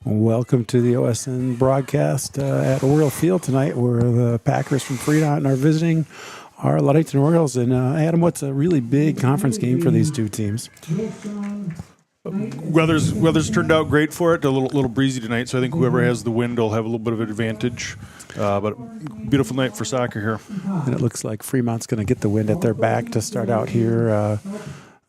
Welcome to the OSN broadcast at Oriole Field tonight, where the Packers from Fremont are visiting our Ludington Orioles. And Adam, what's a really big conference game for these two teams? Weather's turned out great for it. A little breezy tonight, so I think whoever has the wind will have a little bit of an advantage. But beautiful night for soccer here. And it looks like Fremont's going to get the wind at their back to start out here.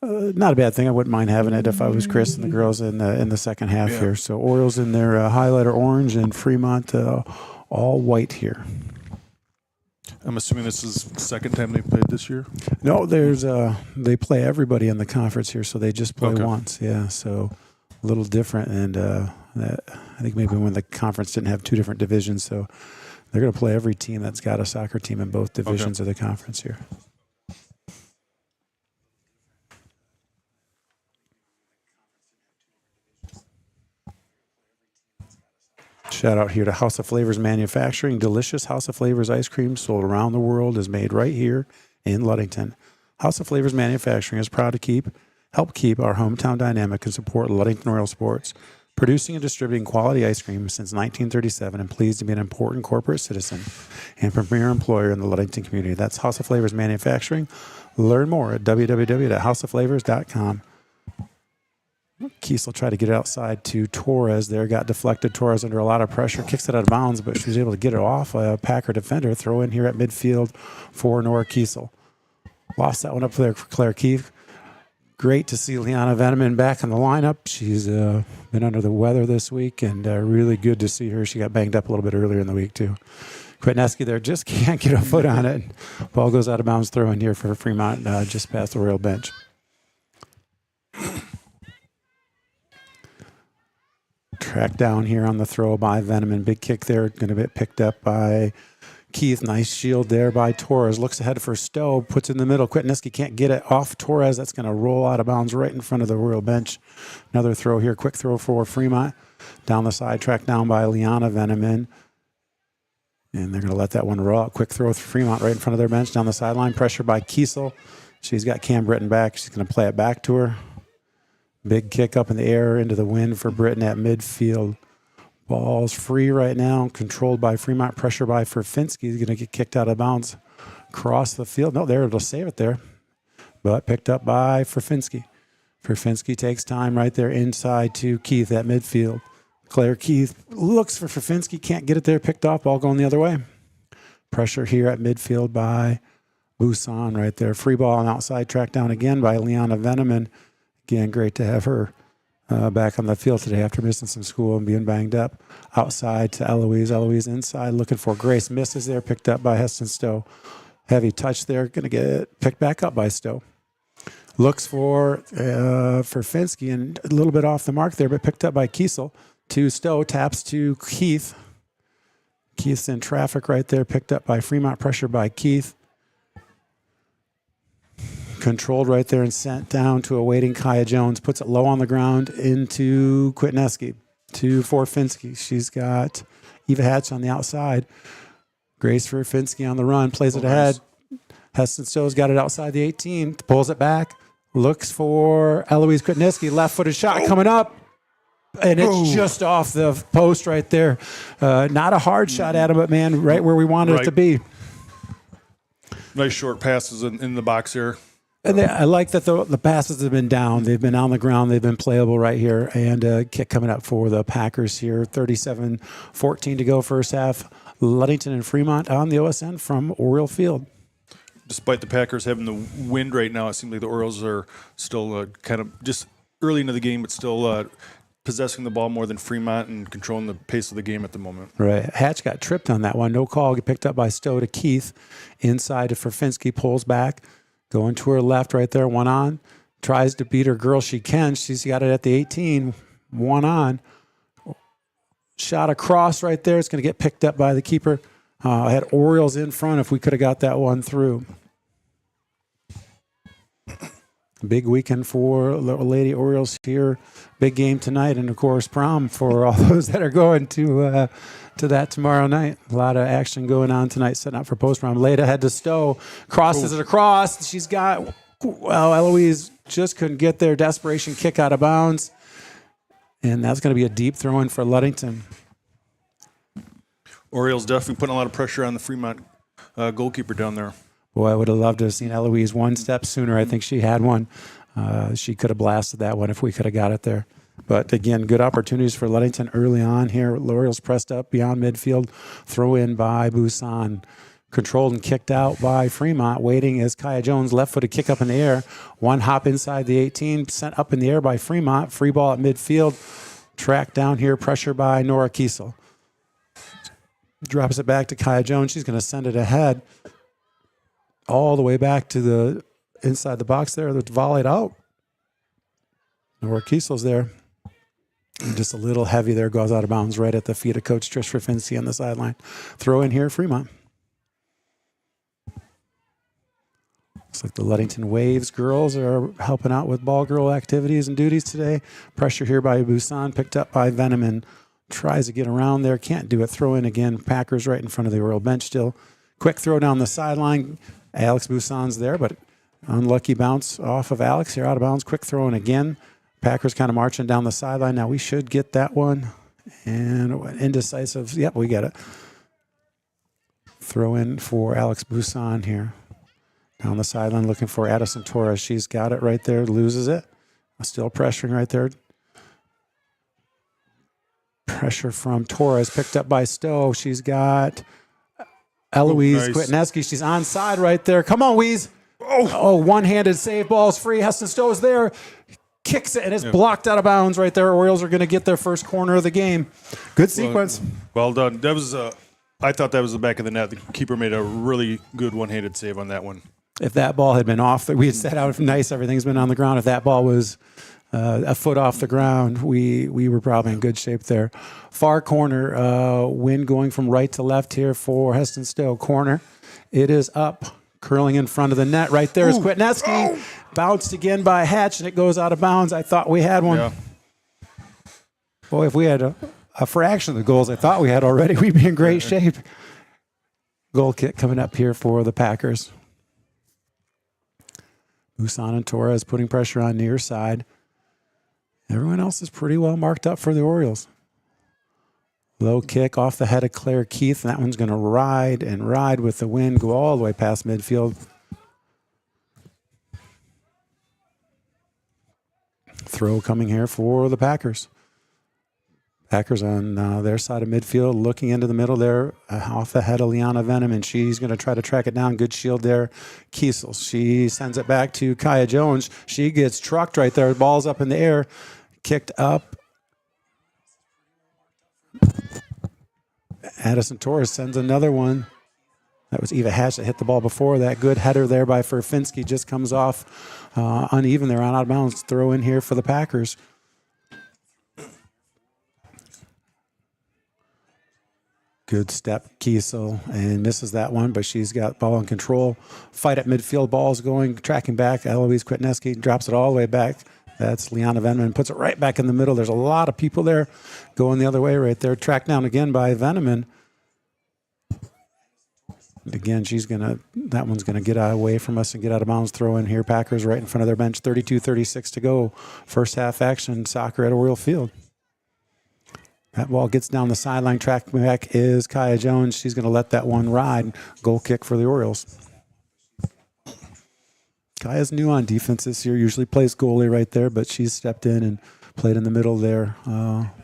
Not a bad thing. I wouldn't mind having it if I was Chris and the girls in the second half here. So Orioles in their highlighter orange and Fremont all white here. I'm assuming this is the second time they played this year? No, they play everybody in the conference here, so they just play once. Yeah, so a little different. And I think maybe when the conference didn't have two different divisions, so they're going to play every team that's got a soccer team in both divisions of the conference here. Shout out here to House of Flavors Manufacturing. Delicious House of Flavors ice cream sold around the world is made right here in Ludington. House of Flavors Manufacturing is proud to help keep our hometown dynamic and support Ludington Oriole sports, producing and distributing quality ice cream since 1937 and pleased to be an important corporate citizen and premier employer in the Ludington community. That's House of Flavors Manufacturing. Learn more at www.houseofflavors.com. Kiesel tried to get it outside to Torres there, got deflected. Torres under a lot of pressure, kicks it out of bounds, but she was able to get it off a Packer defender. Throw in here at midfield for Nora Kiesel. Lost that one up there for Claire Keefe. Great to see Liana Veneman back in the lineup. She's been under the weather this week, and really good to see her. She got banged up a little bit earlier in the week, too. Quitneski there just can't get a foot on it. Ball goes out of bounds, throw in here for Fremont just past the Royal bench. Track down here on the throw by Veneman. Big kick there. Going to get picked up by Keith. Nice shield there by Torres. Looks ahead for Stowe. Puts in the middle. Quitneski can't get it off Torres. That's going to roll out of bounds right in front of the Royal bench. Another throw here. Quick throw for Fremont. Down the side. Track down by Liana Veneman. And they're going to let that one roll out. Quick throw for Fremont right in front of their bench. Down the sideline. Pressure by Kiesel. She's got Cam Britton back. She's going to play it back to her. Big kick up in the air into the wind for Britton at midfield. Ball's free right now, controlled by Fremont. Pressure by Furfinski. He's going to get kicked out of bounds across the field. No, they're able to save it there, but picked up by Furfinski. Furfinski takes time right there inside to Keith at midfield. Claire Keith looks for Furfinski, can't get it there. Picked off, ball going the other way. Pressure here at midfield by Busan right there. Free ball on outside, track down again by Liana Veneman. Again, great to have her back on the field today after missing some school and being banged up. Outside to Eloise. Eloise inside looking for Grace. Misses there, picked up by Heston Stowe. Heavy touch there, going to get picked back up by Stowe. Looks for Finsky and a little bit off the mark there, but picked up by Kiesel. To Stowe, taps to Keith. Keith's in traffic right there, picked up by Fremont. Pressure by Keith. Controlled right there and sent down to a waiting Kaya Jones. Puts it low on the ground into Quitneski to Forfinski. She's got Eva Hatch on the outside. Grace for Finsky on the run. Plays it ahead. Heston Stowe's got it outside the 18. Pulls it back. Looks for Eloise Quitneski. Left-footed shot coming up. And it's just off the post right there. Not a hard shot at him, but, man, right where we wanted it to be. Nice short passes in the box here. And I like that the passes have been down. They've been on the ground. They've been playable right here. And kick coming up for the Packers here. 37-14 to go first half. Ludington and Fremont on the OSN from Oriole Field. Despite the Packers having the wind right now, it seems like the Orioles are still kind of just early into the game, but still possessing the ball more than Fremont and controlling the pace of the game at the moment. Right. Hatch got tripped on that one. No call. Get picked up by Stowe to Keith. Inside to Furfinski. Pulls back. Going to her left right there, one on. Tries to beat her girl she can. She's got it at the 18, one on. Shot across right there. It's going to get picked up by the keeper. I had Orioles in front if we could have got that one through. Big weekend for Lady Orioles here. Big game tonight, and, of course, prom for all those that are going to that tomorrow night. A lot of action going on tonight, setting up for post-prom. Leda head to Stowe, crosses it across. She's got, well, Eloise just couldn't get there. Desperation kick out of bounds. And that's going to be a deep throw in for Ludington. Orioles definitely putting a lot of pressure on the Fremont goalkeeper down there. Boy, I would have loved to have seen Eloise one step sooner. I think she had one. She could have blasted that one if we could have got it there. But again, good opportunities for Ludington early on here. Orioles pressed up beyond midfield. Throw in by Busan. Controlled and kicked out by Fremont. Waiting as Kaya Jones, left-footed kick up in the air. One hop inside the 18, sent up in the air by Fremont. Free ball at midfield. Track down here, pressure by Nora Kiesel. Drops it back to Kaya Jones. She's going to send it ahead all the way back to the inside the box there. That's volleyed out. Nora Kiesel's there. And just a little heavy there, goes out of bounds right at the feet of Coach Trish Rafinski on the sideline. Throw in here, Fremont. Looks like the Ludington Waves girls are helping out with ball girl activities and duties today. Pressure here by Busan, picked up by Veneman. Tries to get around there, can't do it. Throw in again. Packers right in front of the Oriole bench still. Quick throw down the sideline. Alex Busan's there, but unlucky bounce off of Alex here out of bounds. Quick throw in again. Packers kind of marching down the sideline. Now we should get that one. And indecisive. Yep, we get it. Throw in for Alex Busan here. Down the sideline looking for Addison Torres. She's got it right there. Loses it. Still pressuring right there. Pressure from Torres. Picked up by Stowe. She's got Eloise Kwitneski. She's onside right there. Come on, Weeze. Oh, one-handed save. Ball's free. Heston Stowe's there. Kicks it, and it's blocked out of bounds right there. Orioles are going to get their first corner of the game. Good sequence. Well done. That was I thought that was the back of the net. The keeper made a really good one-handed save on that one. If that ball had been off, we had set out nice, everything's been on the ground. If that ball was a foot off the ground, we were probably in good shape there. Far corner, wind going from right to left here for Heston Stowe. Corner. It is up, curling in front of the net. Right there is Kwitneski. Bounced again by Hatch, and it goes out of bounds. I thought we had one. Yeah. Boy, if we had a fraction of the goals I thought we had already, we'd be in great shape. Goal kick coming up here for the Packers. Busan and Torres putting pressure on near side. Everyone else is pretty well marked up for the Orioles. Low kick off the head of Claire Keith, and that one's going to ride and ride with the wind, go all the way past midfield. Throw coming here for the Packers. Packers on their side of midfield, looking into the middle there, off the head of Liana Venom, and she's going to try to track it down. Good shield there. Kiesel, she sends it back to Kaya Jones. She gets trucked right there. Ball's up in the air, kicked up. Addison Torres sends another one. That was Eva Hatch that hit the ball before that. Good header there by Furfinski. Just comes off uneven there on out of bounds. Throw in here for the Packers. Good step, Kiesel, and misses that one, but she's got ball in control. Fight at midfield, ball's going, tracking back. Eloise Kwitneski drops it all the way back. That's Liana Veneman, puts it right back in the middle. There's a lot of people there going the other way right there. Tracked down again by Veneman. Again, that one's going to get away from us and get out of bounds. Throw in here, Packers right in front of their bench. 32-36 to go. First half action, soccer at Oriole Field. That ball gets down the sideline. Track back is Kaya Jones. She's going to let that one ride. Goal kick for the Orioles. Kaya's new on defense this year. Usually plays goalie right there, but she's stepped in and played in the middle there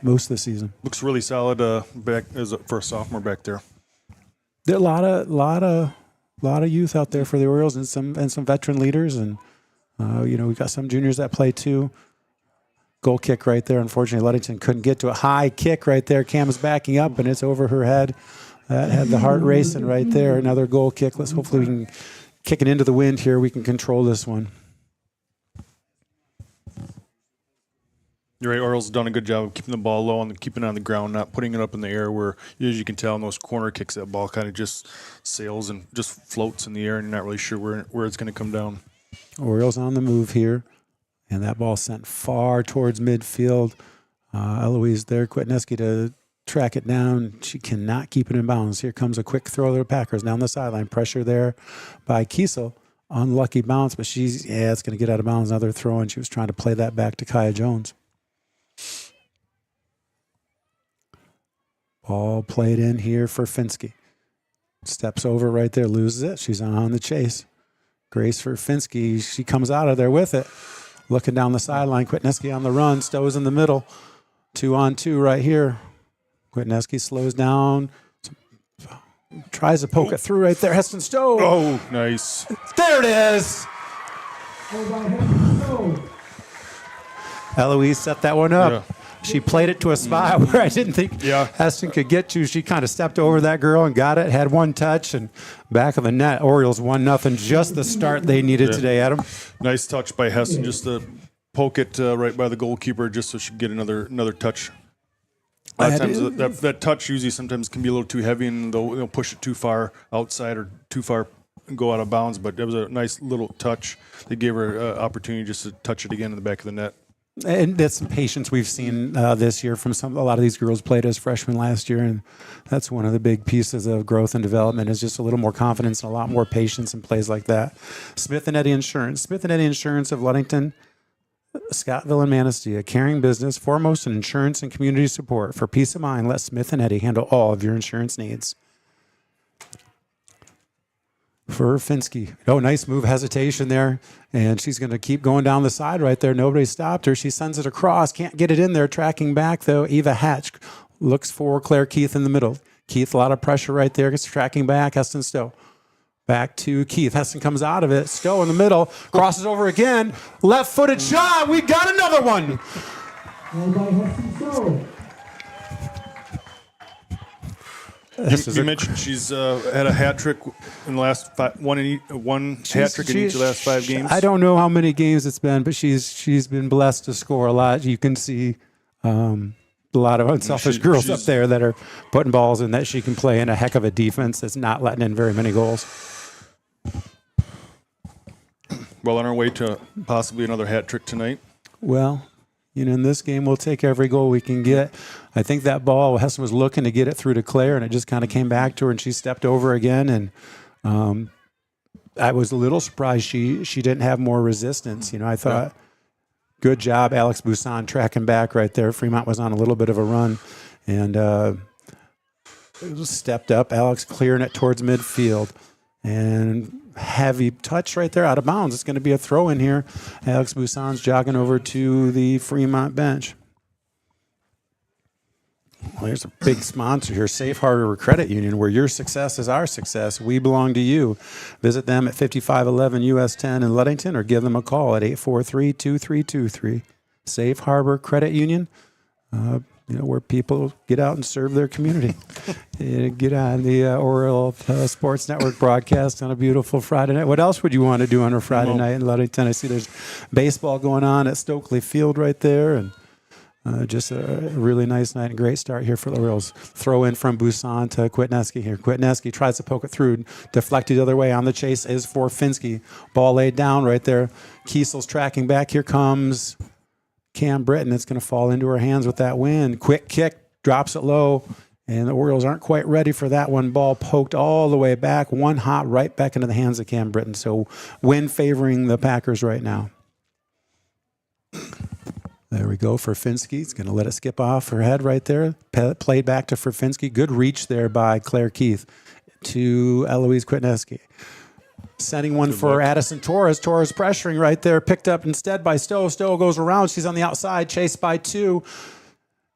most of the season. Looks really solid back for a sophomore back there. There are a lot of youth out there for the Orioles and some veteran leaders, and we've got some juniors that play too. Goal kick right there. Unfortunately, Ludington couldn't get to a high kick right there. Cam's backing up, and it's over her head. That had the heart racing right there. Another goal kick. Hopefully we can kick it into the wind here. We can control this one. You're right. Orioles done a good job of keeping the ball low and keeping it on the ground, not putting it up in the air where, as you can tell in those corner kicks, that ball kind of just sails and just floats in the air, and you're not really sure where it's going to come down. Orioles on the move here. And that ball sent far towards midfield. Eloise there, Kwitneski to track it down. She cannot keep it in bounds. Here comes a quick throw to the Packers down the sideline. Pressure there by Kiesel. Unlucky bounce, but it's going to get out of bounds. Another throw, and she was trying to play that back to Kaya Jones. Ball played in here for Finsky. Steps over right there, loses it. She's on the chase. Grace for Finsky. She comes out of there with it. Looking down the sideline. Kwitneski on the run. Stowe's in the middle. 2-on-2 right here. Kwitneski slows down. Tries to poke it through right there. Heston Stowe. Oh, nice. There it is. Eloise set that one up. Yeah. She played it to a spot where I didn't think Heston could get to. She kind of stepped over that girl and got it, had one touch, and back of the net. Orioles 1-0. Just the start they needed today, Adam. Nice touch by Heston, just to poke it right by the goalkeeper just so she could get another touch. A lot of times that touch usually sometimes can be a little too heavy and they'll push it too far outside or too far and go out of bounds, but it was a nice little touch. They gave her an opportunity just to touch it again in the back of the net. And that's some patience we've seen this year from a lot of these girls played as freshmen last year, and that's one of the big pieces of growth and development is just a little more confidence and a lot more patience in plays like that. Smith & Eddy Insurance. Smith & Eddy Insurance of Ludington, Scottville, and Manistee, a caring business, foremost in insurance and community support. For peace of mind, let Smith & Eddy handle all of your insurance needs. For Finsky. Oh, nice move, hesitation there. And she's going to keep going down the side right there. Nobody stopped her. She sends it across. Can't get it in there. Tracking back, though. Eva Hatch looks for Claire Keith in the middle. Keith, a lot of pressure right there. Gets tracking back. Heston Stowe. Back to Keith. Heston comes out of it. Stowe in the middle. Crosses over again. Left-footed shot. We got another one. You mentioned she's had a hat trick in the last one hat trick in each of the last 5 games. I don't know how many games it's been, but she's been blessed to score a lot. You can see a lot of unselfish girls up there that are putting balls in that she can play in a heck of a defense that's not letting in very many goals. Well, on our way to possibly another hat trick tonight. Well, in this game, we'll take every goal we can get. I think that ball, Heston was looking to get it through to Claire, and it just kind of came back to her, and she stepped over again. And I was a little surprised she didn't have more resistance. I thought, good job, Alex Busan, tracking back right there. Fremont was on a little bit of a run, and stepped up. Alex clearing it towards midfield. And heavy touch right there out of bounds. It's going to be a throw in here. Alex Busan's jogging over to the Fremont bench. Well, there's a big sponsor here, Safe Harbor Credit Union, where your success is our success. We belong to you. Visit them at 5511 US 10 in Ludington or give them a call at 843-2323. Safe Harbor Credit Union, where people get out and serve their community. Get on the Oriole Sports Network broadcast on a beautiful Friday night. What else would you want to do on a Friday night in Ludington? I see there's baseball going on at Stokely Field right there, and just a really nice night and great start here for the Orioles. Throw in from Busan to Kwitneski here. Kwitneski tries to poke it through, deflected the other way. On the chase is for Finsky. Ball laid down right there. Kiesel's tracking back. Here comes Cam Britton. It's going to fall into her hands with that wind. Quick kick, drops it low, and the Orioles aren't quite ready for that one. Ball poked all the way back, one hot right back into the hands of Cam Britton. So wind favoring the Packers right now. There we go for Finsky. It's going to let it skip off her head right there. Played back to Finsky. Good reach there by Claire Keith to Eloise Kwitneski. Sending one for Addison Torres. Torres pressuring right there. Picked up instead by Stowe. Stowe goes around. She's on the outside. Chased by 2.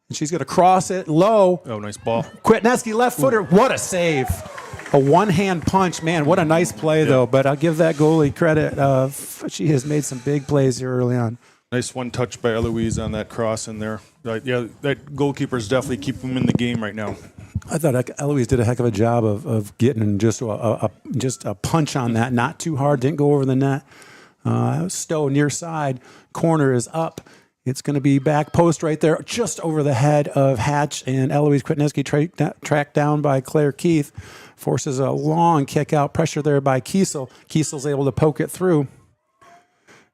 And she's going to cross it low. Oh, nice ball. Kwitneski left footer. What a save. A one-hand punch. Man, what a nice play, though. But I'll give that goalie credit. She has made some big plays here early on. Nice one touch by Eloise on that cross in there. That goalkeeper's definitely keeping him in the game right now. I thought Eloise did a heck of a job of getting just a punch on that. Not too hard, didn't go over the net. Stowe near side, corner is up. It's going to be back post right there, just over the head of Hatch, and Eloise Kwitneski tracked down by Claire Keith. Forces a long kick out, pressure there by Kiesel. Kiesel's able to poke it through.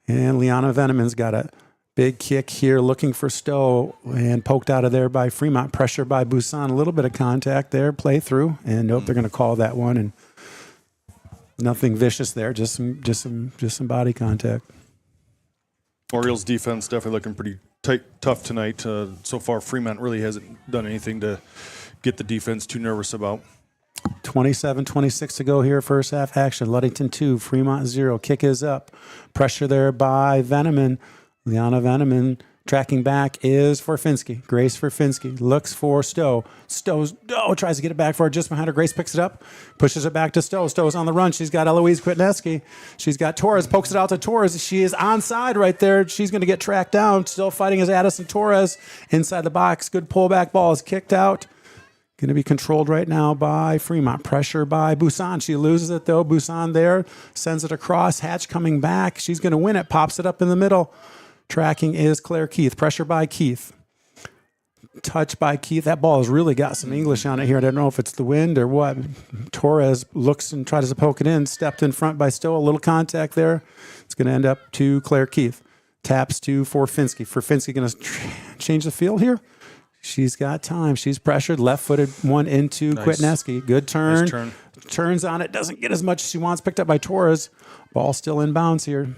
And Liana Veneman's got a big kick here, looking for Stowe, and poked out of there by Fremont. Pressure by Busan. A little bit of contact there, play through, and nope, they're going to call that one. And nothing vicious there, just some body contact. Orioles defense definitely looking pretty tough tonight. So far, Fremont really hasn't done anything to get the defense too nervous about. 27-26 to go here, first half action. Ludington 2, Fremont 0. Kick is up. Pressure there by Veneman. Liana Veneman tracking back is Forfinski. Grace Forfinski looks for Stowe. Stowe tries to get it back for her just behind her. Grace picks it up, pushes it back to Stowe. Stowe's on the run. She's got Eloise Kwitneski. She's got Torres, pokes it out to Torres. She is onside right there. She's going to get tracked down. Still fighting is Addison Torres inside the box. Good pullback ball is kicked out. Going to be controlled right now by Fremont. Pressure by Busan. She loses it, though. Busan there sends it across. Hatch coming back. She's going to win it. Pops it up in the middle. Tracking is Claire Keith. Pressure by Keith. Touch by Keith. That ball has really got some English on it here. I don't know if it's the wind or what. Torres looks and tries to poke it in. Stepped in front by Stowe. A little contact there. It's going to end up to Claire Keith. Taps to Forfinski. Forfinski going to change the field here. She's got time. She's pressured. Left-footed one into Kwitneski. Good turn. Nice turn. Turns on it. Doesn't get as much as she wants. Picked up by Torres. Ball still in bounds here.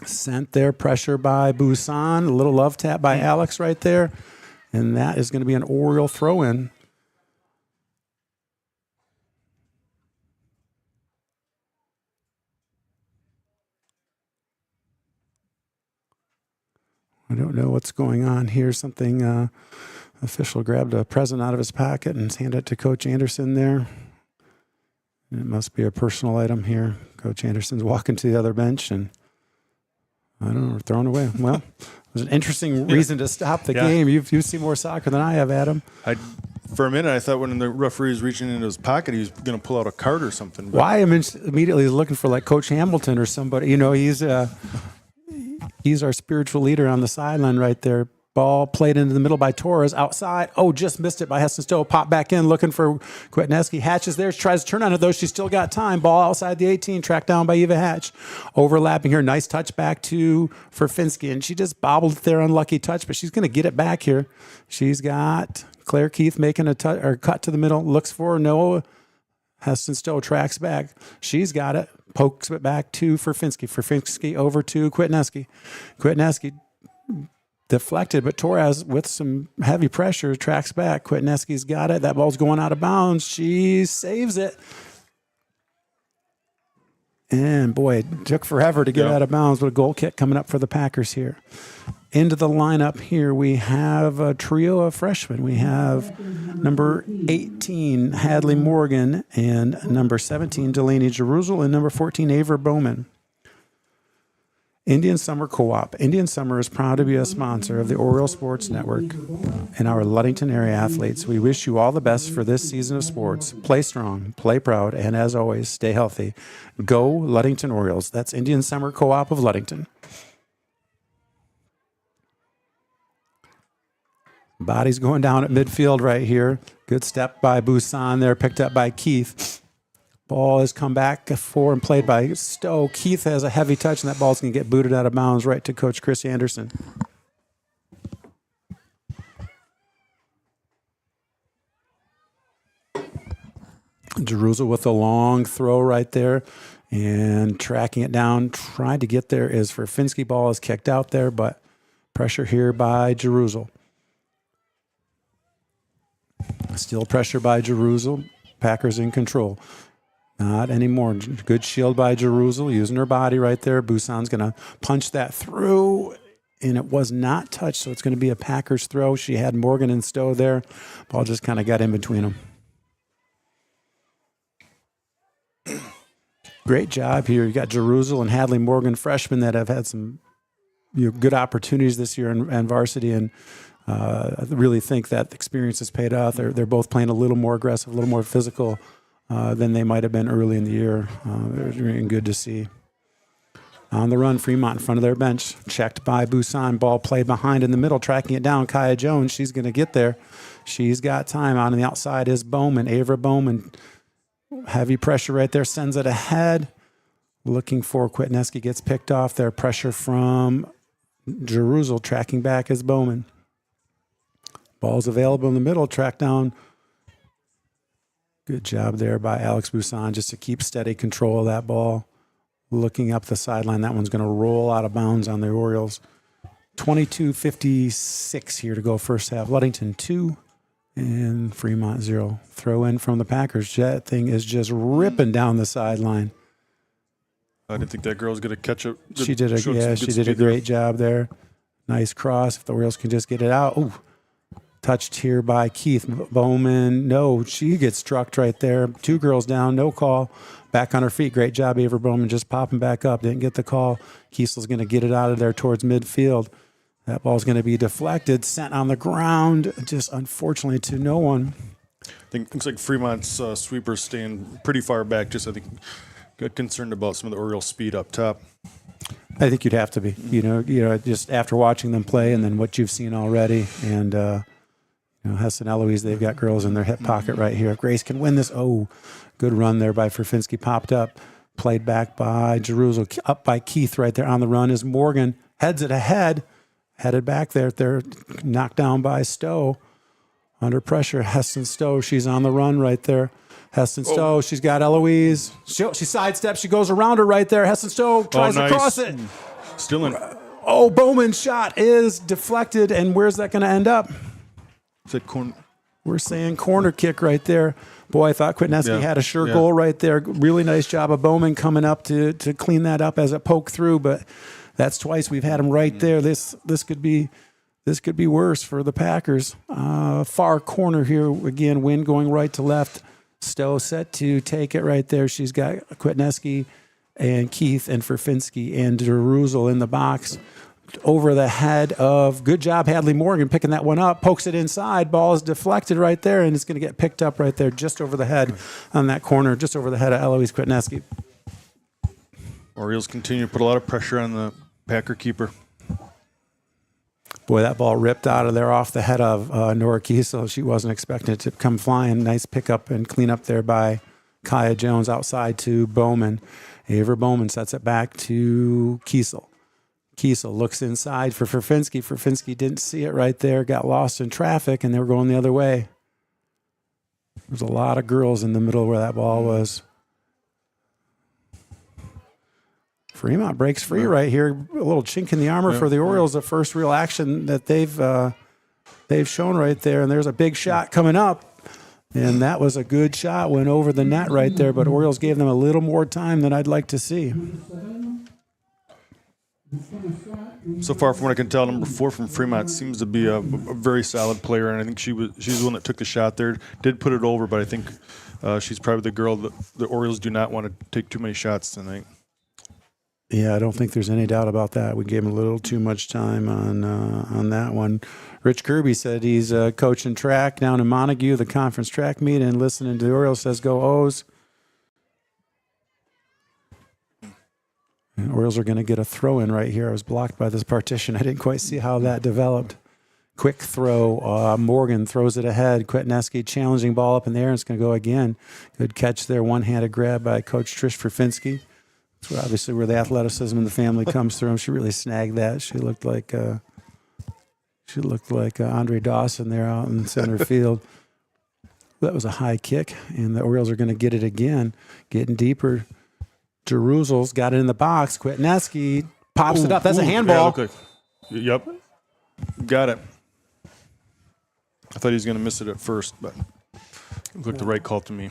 Sent there. Pressure by Busan. A little love tap by Alex right there. And that is going to be an Oriole throw-in. I don't know what's going on here. Something official grabbed a present out of his pocket and handed it to Coach Anderson there. It must be a personal item here. Coach Anderson's walking to the other bench and I don't know, thrown away. Well, it was an interesting reason to stop the game. You've seen more soccer than I have, Adam. For a minute, I thought when the referee was reaching into his pocket, he was going to pull out a card or something. Well, I am immediately looking for like Coach Hamilton or somebody. You know, he's our spiritual leader on the sideline right there. Ball played into the middle by Torres. Outside. Oh, just missed it by Heston Stowe. Pop back in looking for Kwitneski. Hatch is there. She tries to turn on it, though. She's still got time. Ball outside the 18. Tracked down by Eva Hatch. Overlapping her. Nice touch back to Forfinski. And she just bobbled it there. Unlucky touch, but she's going to get it back here. She's got Claire Keith making a cut to the middle. Looks for Noah. Heston Stowe tracks back. She's got it. Pokes it back to Forfinski. Forfinski over to Kwitneski. Kwitneski deflected, but Torres with some heavy pressure tracks back. Kwitneski's got it. That ball's going out of bounds. She saves it. And boy, it took forever to get out of bounds, but a goal kick coming up for the Packers here. Into the lineup here, we have a trio of freshmen. We have number 18, Hadley Morgan, and number 17, Delaney Jerusalem, and number 14, Ava Bowman. Indian Summer Co-op. Indian Summer is proud to be a sponsor of the Oriole Sports Network and our Ludington area athletes. We wish you all the best for this season of sports. Play strong, play proud, and as always, stay healthy. Go Ludington Orioles. That's Indian Summer Co-op of Ludington. Body's going down at midfield right here. Good step by Busan there, picked up by Keith. Ball has come back for and played by Stowe. Keith has a heavy touch, and that ball's going to get booted out of bounds right to Coach Chris Anderson. Jerusalem with a long throw right there and tracking it down. Tried to get there is Forfinski. Ball is kicked out there, but pressure here by Jerusalem. Still pressure by Jerusalem. Packers in control. Not anymore. Good shield by Jerusalem, using her body right there. Busan's going to punch that through, and it was not touched, so it's going to be a Packers throw. She had Morgan and Stowe there. Ball just kind of got in between them. Great job here. You got Jerusalem and Hadley Morgan, freshmen that have had some good opportunities this year in varsity, and I really think that experience has paid off. They're both playing a little more aggressive, a little more physical than they might have been early in the year. It was really good to see. On the run, Fremont in front of their bench. Checked by Busan. Ball played behind in the middle, tracking it down. Kaya Jones, she's going to get there. She's got time. On the outside is Bowman, Ava Bowman. Heavy pressure right there, sends it ahead. Looking for Kwitneski, gets picked off there. Pressure from Jerusalem, tracking back is Bowman. Ball's available in the middle, track down. Good job there by Alex Busan just to keep steady control of that ball. Looking up the sideline, that one's going to roll out of bounds on the Orioles. 22:56 here to go first half. Ludington 2, And Fremont 0. Throw in from the Packers. That thing is just ripping down the sideline. I didn't think that girl was going to catch it. She did a great job there. Nice cross. If the Orioles can just get it out. Ooh. Touched here by Keith Bowman. No, she gets struck right there. 2 girls down, no call. Back on her feet. Great job, Ava Bowman, just popping back up. Didn't get the call. Kiesel's going to get it out of there towards midfield. That ball's going to be deflected, sent on the ground, just unfortunately to no one. I think looks like Fremont's sweeper's staying pretty far back. Just I think got concerned about some of the Orioles' speed up top. I think you'd have to be. You know, just after watching them play and then what you've seen already, and Hess and Eloise, they've got girls in their hip pocket right here. If Grace can win this, good run there by Ferfinski, popped up, played back by Jerusalem, up by Keith right there on the run is Morgan, heads it ahead, headed back there. They're knocked down by Stowe. Under pressure, Heston Stowe, she's on the run right there. Heston Stowe, she's got Eloise. She sidesteps, she goes around her right there. Heston Stowe tries to cross it. Still in. Bowman's shot is deflected, and where's that going to end up? We're saying corner kick right there. Boy, I thought Kwitneski had a sure goal right there. Really nice job of Bowman coming up to clean that up as it poked through, but that's twice we've had him right there. This could be worse for the Packers. Far corner here again. Wind going right to left. Stowe set to take it right there. She's got Kwitneski and Keith and Ferfinski and Jerusalem in the box. Over the head of, good job, Hadley Morgan picking that one up, pokes it inside, ball is deflected right there, and it's going to get picked up right there just over the head on that corner, just over the head of Eloise Kwitneski. Orioles continue to put a lot of pressure on the Packer keeper. Boy, that ball ripped out of there off the head of Nora Kiesel. She wasn't expecting it to come flying. Nice pickup and clean up there by Kaya Jones outside to Bowman. Aver Bowman sets it back to Kiesel. Kiesel looks inside for Ferfinski. Ferfinski didn't see it right there, got lost in traffic, and they were going the other way. There's a lot of girls in the middle where that ball was. Fremont breaks free right here. A little chink in the armor for the Orioles. The first real action that they've shown right there. And there's a big shot coming up. And that was a good shot. Went over the net right there. But Orioles gave them a little more time than I'd like to see. So far, from what I can tell, number 4 from Fremont seems to be a very solid player, and I think she's the one that took the shot there. Did put it over, but I think she's probably the girl that the Orioles do not want to take too many shots tonight. Yeah, I don't think there's any doubt about that. We gave him a little too much time on that one. Rich Kirby said he's coaching track down in Montague, the conference track meet, and listening to the Orioles says, "Go O's." And Orioles are going to get a throw in right here. I was blocked by this partition. I didn't quite see how that developed. Quick throw. Morgan throws it ahead. Kwitneski challenging ball up in the air, and it's going to go again. Good catch there. One-handed grab by Coach Trish Ferfinski. That's obviously where the athleticism in the family comes through. She really snagged that. She looked like Andre Dawson there out in center field. That was a high kick, and the Orioles are going to get it again, getting deeper. Jerusalem's got it in the box. Kwitneski pops it up. That's a handball. Yep. Got it. I thought he was going to miss it at first, but it looked like the right call to me.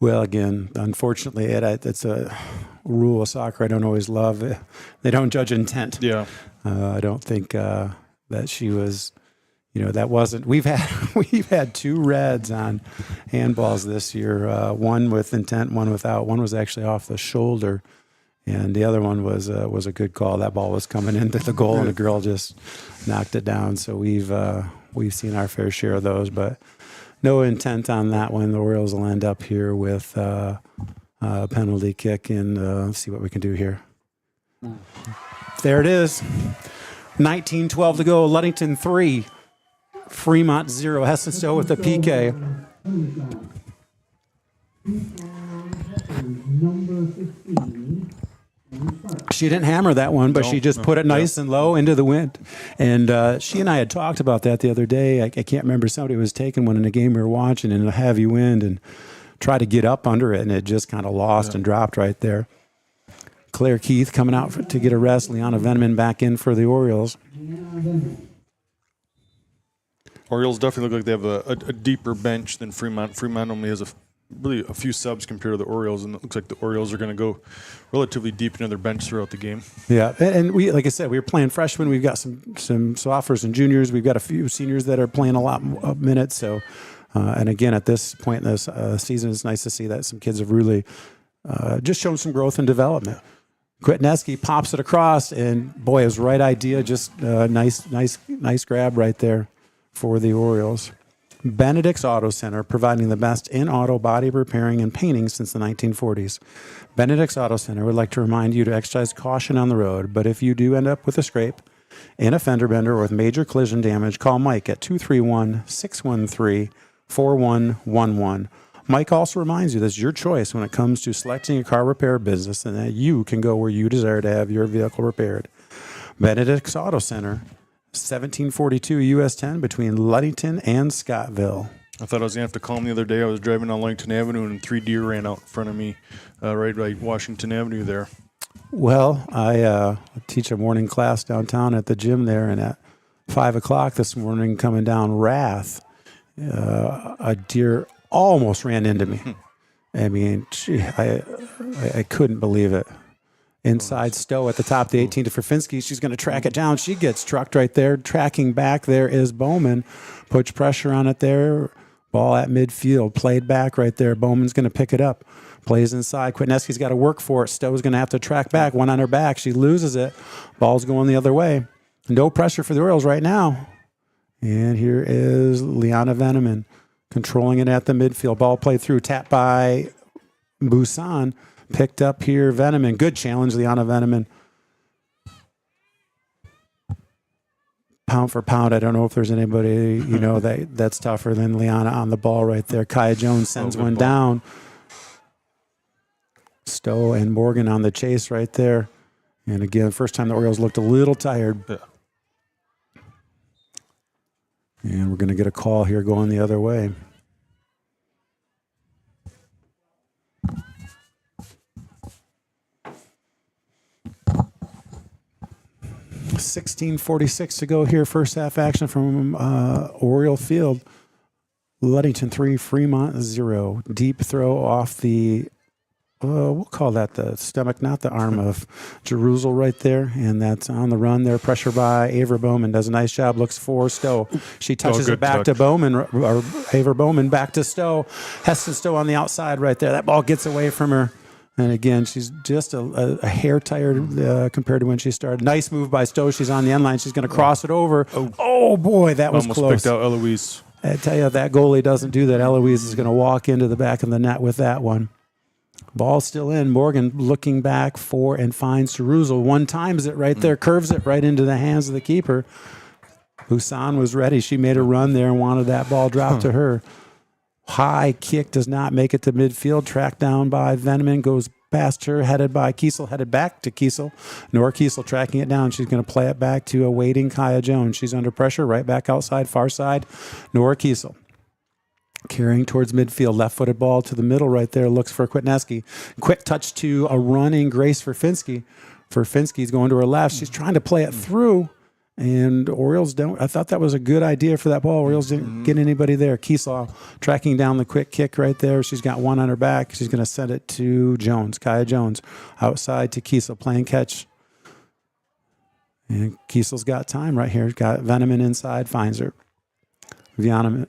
Well, again, unfortunately, it's a rule of soccer I don't always love. They don't judge intent. Yeah. I don't think that she was, that wasn't. We've had 2 reds on handballs this year. One with intent, one without. One was actually off the shoulder, and the other one was a good call. That ball was coming into the goal, and the girl just knocked it down. So we've seen our fair share of those, but no intent on that one. The Orioles will end up here with a penalty kick, and see what we can do here. There it is. 19-12 to go. Ludington 3. Fremont 0. Heston Stowe with the PK. She didn't hammer that one, but she just put it nice and low into the wind. And she and I had talked about that the other day. I can't remember, somebody was taking one in a game we were watching in a heavy wind and tried to get up under it, and it just kind of lost and dropped right there. Claire Keith coming out to get a rest. Liana Veneman back in for the Orioles. Orioles definitely look like they have a deeper bench than Fremont. Fremont only has really a few subs compared to the Orioles, and it looks like the Orioles are going to go relatively deep into their bench throughout the game. Yeah, and we, like I said, we were playing freshmen. We've got some sophomores and juniors. We've got a few seniors that are playing a lot of minutes. So, and again, at this point in this season, it's nice to see that some kids have really just shown some growth and development. Kwitneski pops it across, and boy, it was the right idea. Just nice grab right there for the Orioles. Benedict's Auto Center, providing the best in auto body repairing and painting since the 1940s. Benedict's Auto Center would like to remind you to exercise caution on the road, but if you do end up with a scrape, in a fender bender, or with major collision damage, call Mike at 231-613-4111. Mike also reminds you that it's your choice when it comes to selecting a car repair business and that you can go where you desire to have your vehicle repaired. Benedict's Auto Center, 1742 US 10 between Ludington and Scottville. I thought I was going to have to call him the other day. I was driving on Ludington Avenue, and 3 deer ran out in front of me right by Washington Avenue there. Well, I teach a morning class downtown at the gym there, and at 5 o'clock this morning coming down Wrath, a deer almost ran into me. I mean, gee, I couldn't believe it. Inside Stowe at the top of the 18 to Ferfinski. She's going to track it down. She gets trucked right there. Tracking back there is Bowman. Puts pressure on it there. Ball at midfield. Played back right there. Bowman's going to pick it up. Plays inside. Kwitneski's got to work for it. Stowe's going to have to track back. One on her back. She loses it. Ball's going the other way. No pressure for the Orioles right now. And here is Liana Veneman controlling it at the midfield. Ball played through. Tapped by Busan. Picked up here, Veneman. Good challenge, Liana Veneman. Pound for pound, I don't know if there's anybody, that's tougher than Liana on the ball right there. Kaya Jones sends one down. Stowe and Morgan on the chase right there. And again, first time the Orioles looked a little tired. Yeah. And we're going to get a call here going the other way. 16:46 to go here. First half action from Oriole Field. Ludington 3, Fremont 0. Deep throw off the, we'll call that the stomach, not the arm of Jerusalem right there. And that's on the run there. Pressure by Aver Bowman. Does a nice job. Looks for Stowe. She touches it back to Bowman, or Aver Bowman back to Stowe. Heston Stowe on the outside right there. That ball gets away from her. And again, she's just a hair tired compared to when she started. Nice move by Stowe. She's on the end line. She's going to cross it over. Oh boy, that was almost close. Picked out Eloise. I tell you, if that goalie doesn't do that, Eloise is going to walk into the back of the net with that one. Ball still in. Morgan looking back for and finds Jerusalem. One times it right there, curves it right into the hands of the keeper. Busan was ready. She made a run there and wanted that ball dropped to her. High kick does not make it to midfield. Tracked down by Veneman. Goes past her, headed by Kiesel. Headed back to Kiesel. Nora Kiesel tracking it down. She's going to play it back to a waiting Kaya Jones. She's under pressure. Right back outside, far side. Nora Kiesel. Carrying towards midfield. Left-footed ball to the middle right there. Looks for Kwitneski. Quick touch to a running Grace Ferfinski. Ferfinski's going to her left. She's trying to play it through. And Orioles don't. I thought that was a good idea for that ball. Orioles didn't get anybody there. Kiesel tracking down the quick kick right there. She's got one on her back. She's going to send it to Jones. Kaya Jones outside to Kiesel playing catch. And Kiesel's got time right here. Got Veneman inside. Finds her. Veneman.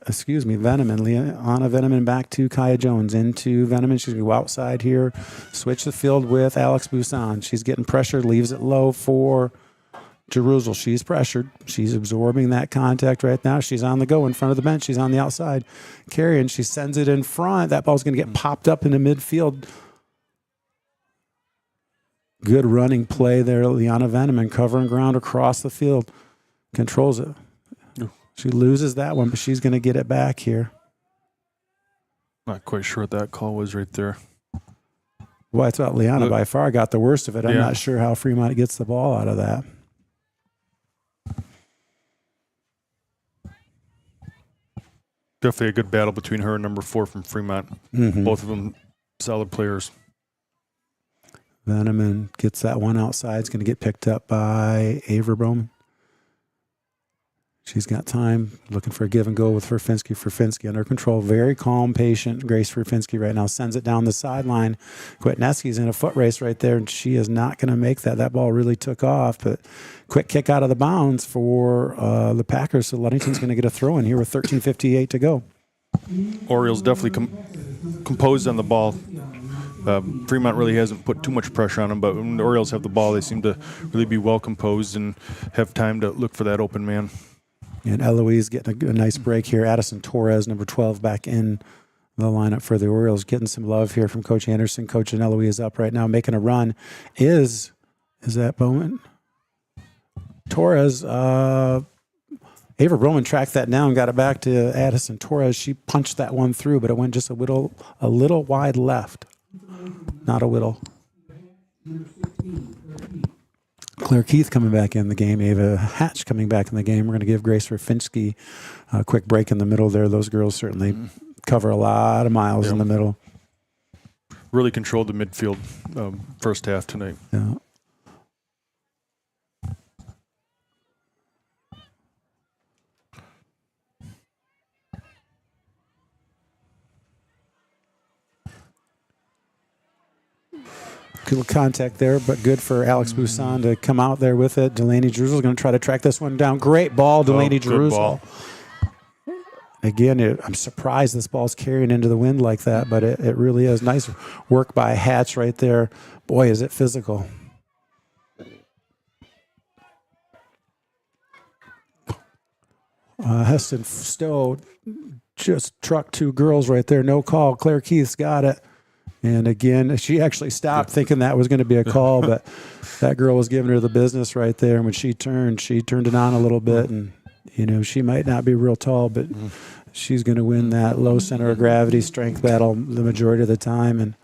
Liana Veneman back to Kaya Jones. Into Veneman. She's going to go outside here. Switch the field with Alex Busan. She's getting pressured. Leaves it low for Jerusalem. She's pressured. She's absorbing that contact right now. She's on the go in front of the bench. She's on the outside carrying. She sends it in front. That ball's going to get popped up into midfield. Good running play there. Liana Veneman covering ground across the field. Controls it. She loses that one, but she's going to get it back here. Not quite sure what that call was right there. Well, I thought Liana by far got the worst of it. I'm not sure how Fremont gets the ball out of that. Definitely a good battle between her and number 4 from Fremont. Both of them solid players. Veneman gets that one outside. It's going to get picked up by Aver Bowman. She's got time, looking for a give and go with Ferfinski. Ferfinski under control, very calm, patient. Grace Ferfinski right now sends it down the sideline. Kwitneski's in a foot race right there, and she is not going to make that. That ball really took off, but quick kick out of the bounds for the Packers. So Ludington's going to get a throw in here with 13:58 to go. Orioles definitely composed on the ball. Fremont really hasn't put too much pressure on them, but when the Orioles have the ball, they seem to really be well composed and have time to look for that open man. And Eloise getting a nice break here. Addison Torres, number 12, back in the lineup for the Orioles. Getting some love here from Coach Anderson. Coach and Eloise up right now, making a run. Is that Bowman? Torres, Ava Bowman tracked that down, got it back to Addison Torres. She punched that one through, but it went just a little wide left. Not a whittle. Claire Keith coming back in the game. Ava Hatch coming back in the game. We're going to give Grace Ferfinski a quick break in the middle there. Those girls certainly cover a lot of miles in the middle. Really controlled the midfield first half tonight. Yeah. Good contact there, but good for Alex Busan to come out there with it. Delaney Jerusal's going to try to track this one down. Great ball, Delaney Jerusal. Again, I'm surprised this ball's carrying into the wind like that, but it really is. Nice work by Hatch right there. Boy, is it physical. Heston Stowe just trucked two girls right there. No call. Claire Keith's got it. And again, she actually stopped thinking that was going to be a call, but that girl was giving her the business right there. And when she turned it on a little bit. And, she might not be real tall, but she's going to win that low center of gravity strength battle the majority of the time.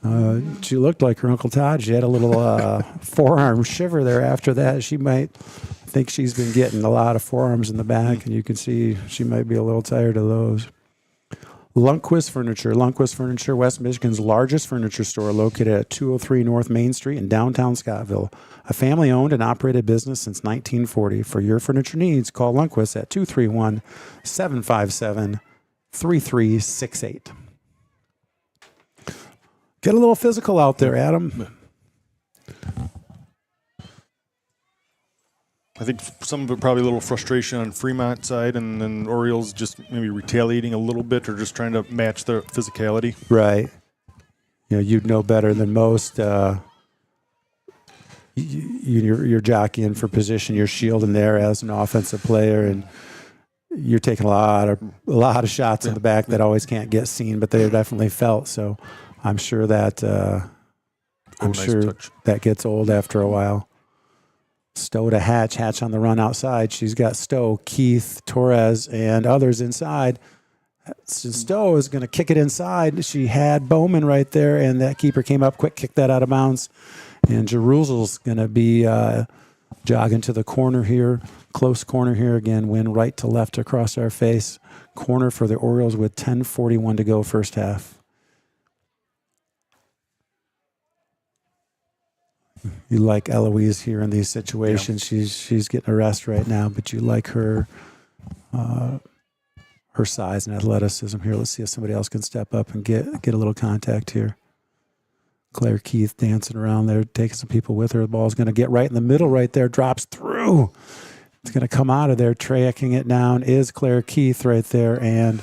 And she looked like her Uncle Todd. She had a little forearm shiver there after that. She might think she's been getting a lot of forearms in the back, and you can see she might be a little tired of those. Lundquist Furniture. Lundquist Furniture, West Michigan's largest furniture store, located at 203 North Main Street in downtown Scottville. A family-owned and operated business since 1940. For your furniture needs, call Lundquist at 231-757-3368. Get a little physical out there, Adam. I think some of it probably a little frustration on Fremont side, and then Orioles just maybe retaliating a little bit or just trying to match their physicality. Right. You'd know better than most. You're jockeying for position. You're shielding there as an offensive player, and you're taking a lot of shots in the back that always can't get seen, but they're definitely felt. So I'm sure that that gets old after a while. Stowe to Hatch. Hatch on the run outside. She's got Stowe, Keith, Torres, and others inside. Stowe is going to kick it inside. She had Bowman right there, and that keeper came up quick, kicked that out of bounds. And Jerusal's going to be jogging to the corner here, close corner here again, win right to left across our face. Corner for the Orioles with 10:41 to go first half. You like Eloise here in these situations. Yeah. She's getting a rest right now, but you like her size and athleticism here. Let's see if somebody else can step up and get a little contact here. Claire Keith dancing around there, taking some people with her. The ball's going to get right in the middle right there, drops through. It's going to come out of there, tracking it down is Claire Keith right there, and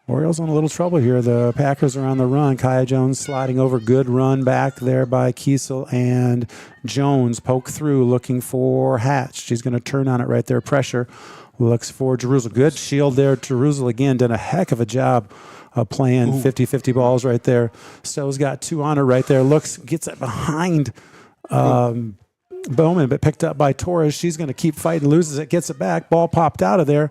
Orioles in a little trouble here. The Packers are on the run. Kaya Jones sliding over. Good run back there by Kiesel, and Jones poke through looking for Hatch. She's going to turn on it right there. Pressure. Looks for Jerusalem. Good shield there. Jerusalem again done a heck of a job of playing 50-50 balls right there. Stowe's got two on her right there. Gets it behind Bowman, but picked up by Torres. She's going to keep fighting. Loses it. Gets it back. Ball popped out of there.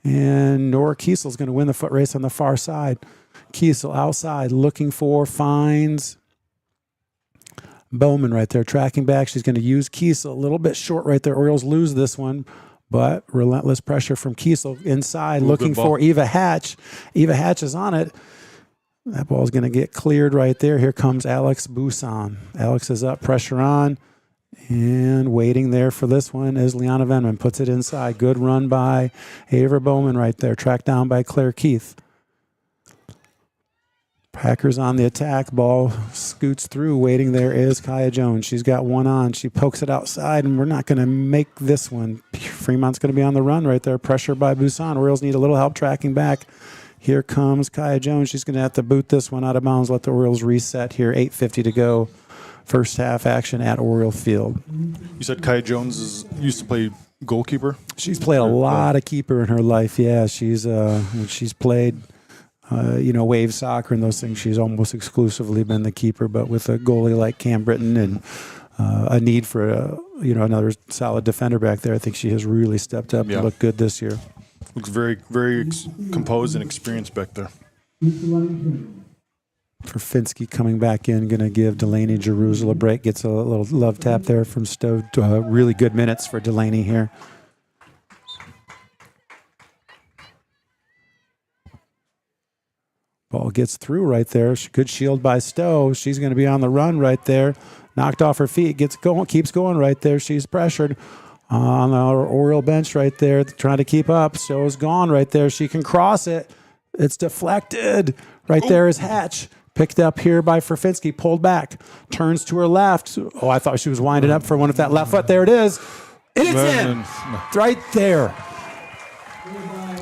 And Nora Kiesel's going to win the foot race on the far side. Kiesel outside looking for, finds Bowman right there, tracking back. She's going to use Kiesel a little bit short right there. Orioles lose this one, but relentless pressure from Kiesel inside looking for Eva Hatch. Eva Hatch is on it. That ball is going to get cleared right there. Here comes Alex Busan. Alex is up, pressure on. And waiting there for this one is Liana Venman. Puts it inside. Good run by Ava Bowman right there. Tracked down by Claire Keith. Packers on the attack. Ball scoots through. Waiting there is Kaya Jones. She's got one on. She pokes it outside, and we're not going to make this one. Fremont's going to be on the run right there. Pressure by Busan. Orioles need a little help tracking back. Here comes Kaya Jones. She's going to have to boot this one out of bounds. Let the Orioles reset here. 8:50 to go. First half action at Oriole Field. You said Kaya Jones used to play goalkeeper? She's played a lot of keeper in her life. Yeah, she's played, wave soccer and those things. She's almost exclusively been the keeper. But with a goalie like Cam Britton and a need for another solid defender back there, I think she has really stepped up and looked good this year. Looks very, very composed and experienced back there. Ferfinski coming back in, going to give Delaney Jerusalem a break. Gets a little love tap there from Stowe. Really good minutes for Delaney here. Ball gets through right there. Good shield by Stowe. She's going to be on the run right there. Knocked off her feet. Gets going. Keeps going right there. She's pressured on our Oriole bench right there, trying to keep up. Stowe's gone right there. She can cross it. It's deflected. Right there is Hatch. Picked up here by Ferfinski, pulled back, turns to her left. Oh, I thought she was winding up for one with that left foot. There it is. And it's in. Right there.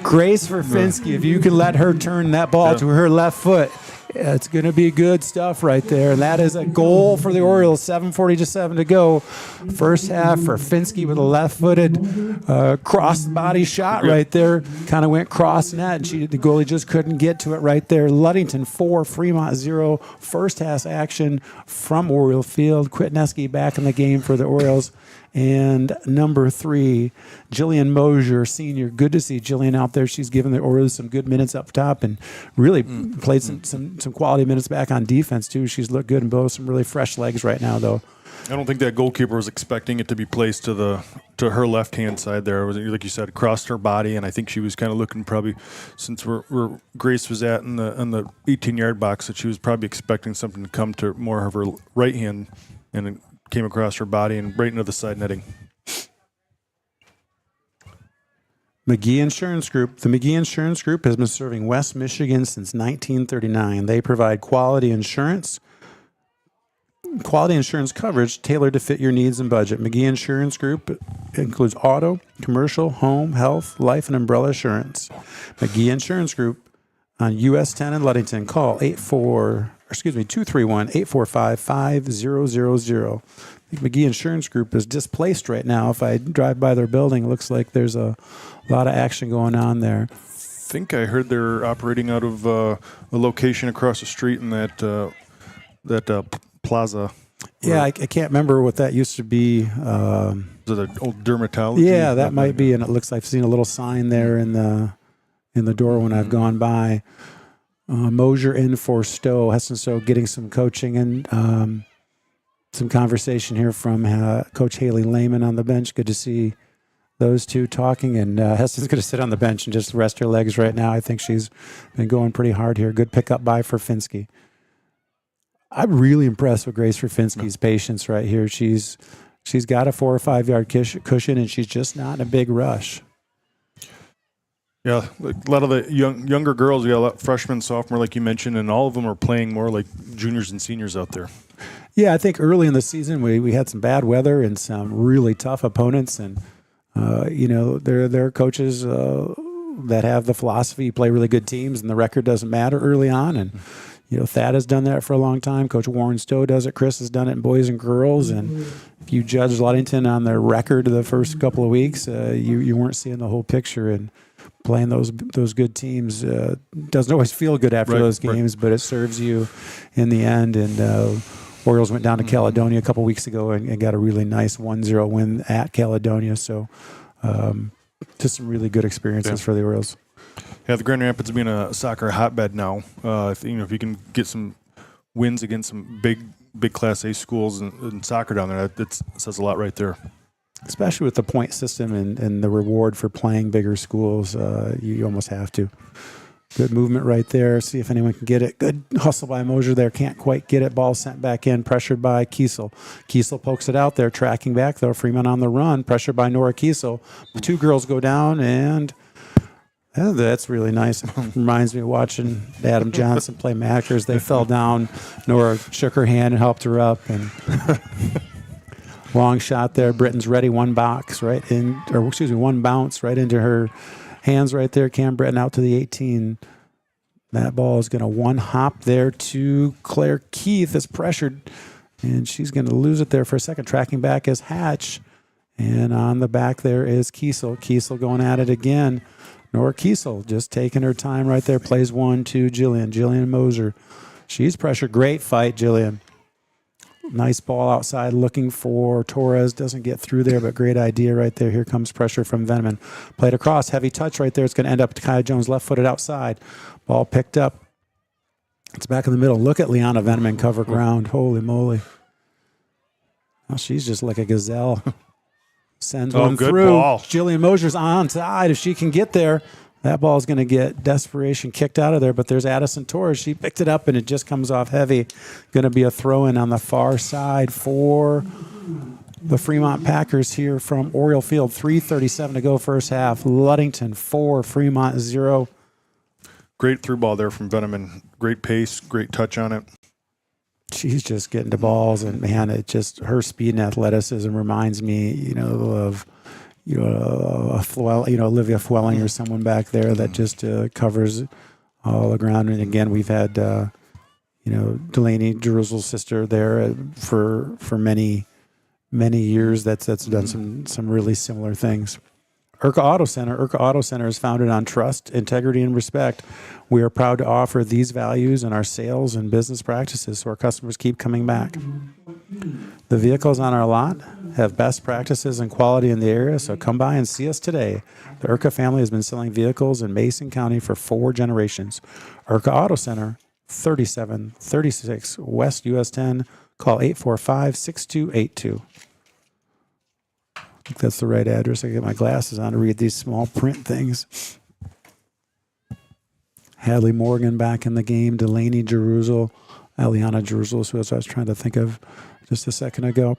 Grace Ferfinski, if you can let her turn that ball to her left foot, it's going to be good stuff right there. And that is a goal for the Orioles. 7:47 to go. First half for Ferfinski with a left-footed cross-body shot right there. Kind of went cross-net, and the goalie just couldn't get to it right there. Ludington 4, Fremont 0. First half action from Oriole Field. Kwitneski back in the game for the Orioles. And number 3, Jillian Mosier, senior. Good to see Jillian out there. She's given the Orioles some good minutes up top and really played some quality minutes back on defense, too. She's looked good and both some really fresh legs right now, though. I don't think that goalkeeper was expecting it to be placed to her left-hand side there. It was, like you said, across her body, and I think she was kind of looking probably, since where Grace was at in the 18-yard box, that she was probably expecting something to come to more of her right hand, and it came across her body and right into the side netting. McGee Insurance Group. The McGee Insurance Group has been serving West Michigan since 1939. They provide quality insurance coverage tailored to fit your needs and budget. McGee Insurance Group includes auto, commercial, home, health, life, and umbrella insurance. McGee Insurance Group on US 10 in Ludington. Call 231-845-5000. I think McGee Insurance Group is displaced right now. If I drive by their building, it looks like there's a lot of action going on there. I think I heard they're operating out of a location across the street in that plaza. Yeah, I can't remember what that used to be. Is it an old dermatology? Yeah, that might be, and it looks like I've seen a little sign there in the door when I've gone by. Mosier in for Stowe. Heston Stowe getting some coaching and some conversation here from Coach Haley Lehman on the bench. Good to see those two talking, and Heston's going to sit on the bench and just rest her legs right now. I think she's been going pretty hard here. Good pickup by Ferfinski. I'm really impressed with Grace Ferfinski's patience right here. She's got a 4 or 5 yard cushion, and she's just not in a big rush. Yeah, like a lot of the younger girls, we got a lot freshmen, sophomore, like you mentioned, and all of them are playing more like juniors and seniors out there. Yeah, I think early in the season we had some bad weather and some really tough opponents, and there are coaches that have the philosophy you play really good teams, and the record doesn't matter early on, and. Thad has done that for a long time. Coach Warren Stowe does it. Chris has done it in boys and girls. And if you judge Ludington on their record the first couple of weeks, you weren't seeing the whole picture. And playing those good teams doesn't always feel good after those games, but it serves you in the end. And Orioles went down to Caledonia a couple weeks ago and got a really nice 1-0 win at Caledonia. So just some really good experiences for the Orioles. Yeah, the Grand Rapids being a soccer hotbed now. If you can get some wins against some big Class A schools in soccer down there, that says a lot right there. Especially with the point system and the reward for playing bigger schools, you almost have to. Good movement right there. See if anyone can get it. Good hustle by Mosier there. Can't quite get it. Ball sent back in. Pressured by Kiesel. Kiesel pokes it out there. Tracking back, though. Fremont on the run. Pressured by Nora Kiesel. Two girls go down, and that's really nice. Reminds me of watching Adam Johnson play Mackers. They fell down. Nora shook her hand and helped her up. And long shot there. Britton's ready. One bounce right into her hands right there. Cam Britton out to the 18. That ball is going to one hop there to Claire Keith. Is pressured, and she's going to lose it there for a second. Tracking back is Hatch, and on the back there is Kiesel. Kiesel going at it again. Nora Kiesel just taking her time right there. Plays one to Jillian Moser. She's pressured. Great fight, Jillian. Nice ball outside looking for Torres. Doesn't get through there, but great idea right there. Here comes pressure from Veneman. Played across. Heavy touch right there. It's going to end up to Kaya Jones, left-footed outside. Ball picked up. It's back in the middle. Look at Liana Veneman cover ground. Holy moly. Oh, she's just like a gazelle. Sends one good through. Ball. Jillian Moser's onside. If she can get there, that ball is going to get desperation kicked out of there. But there's Addison Torres. She picked it up, and it just comes off heavy. Going to be a throw-in on the far side for the Fremont Packers here from Oriole Field. 3:37 to go first half. Ludington 4, Fremont 0. Great through ball there from Veneman. Great pace, great touch on it. She's just getting to balls, and man, it just her speed and athleticism reminds me, of Olivia Fwelling or someone back there that just covers all the ground. And again, we've had Delaney Jerusalem's sister there for many years. That's done some really similar things. Urca Auto Center is founded on trust, integrity, and respect. We are proud to offer these values in our sales and business practices so our customers keep coming back. The vehicles on our lot have best practices and quality in the area, so come by and see us today. The Urca family has been selling vehicles in Mason County for 4 generations. Urca Auto Center, 3736 West US 10. Call 845-6282. I think that's the right address. I get my glasses on to read these small print things. Hadley Morgan back in the game. Delaney Jerusalem. Eliana Jerusalem, who I was trying to think of just a second ago.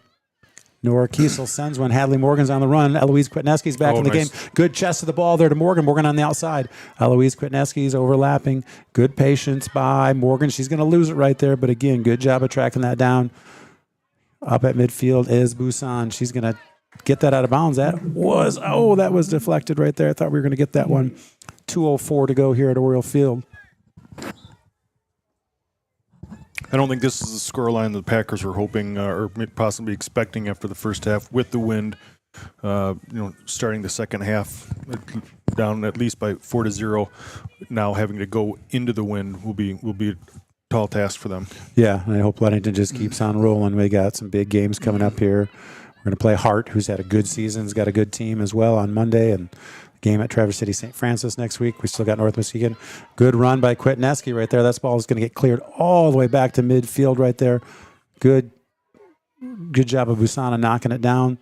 Nora Kiesel sends one. Hadley Morgan's on the run. Eloise Kwitneski's back in the game. Good chest of the ball there to Morgan. Morgan on the outside. Eloise Kwitneski's overlapping. Good patience by Morgan. She's going to lose it right there, but again, good job of tracking that down. Up at midfield is Busan. She's going to get that out of bounds. That was deflected right there. I thought we were going to get that one. 2:04 to go here at Oriole Field. I don't think this is the scoreline the Packers were hoping or possibly expecting after the first half with the wind. Starting the second half down at least by 4-0. Now having to go into the wind will be a tall task for them. Yeah, and I hope Ludington just keeps on rolling. We got some big games coming up here. We're going to play Hart, who's had a good season, has got a good team as well on Monday, and game at Traverse City St. Francis next week. We still got North Muskegon. Good run by Kwitneski right there. That ball is going to get cleared all the way back to midfield right there. Good job of Busana knocking it down.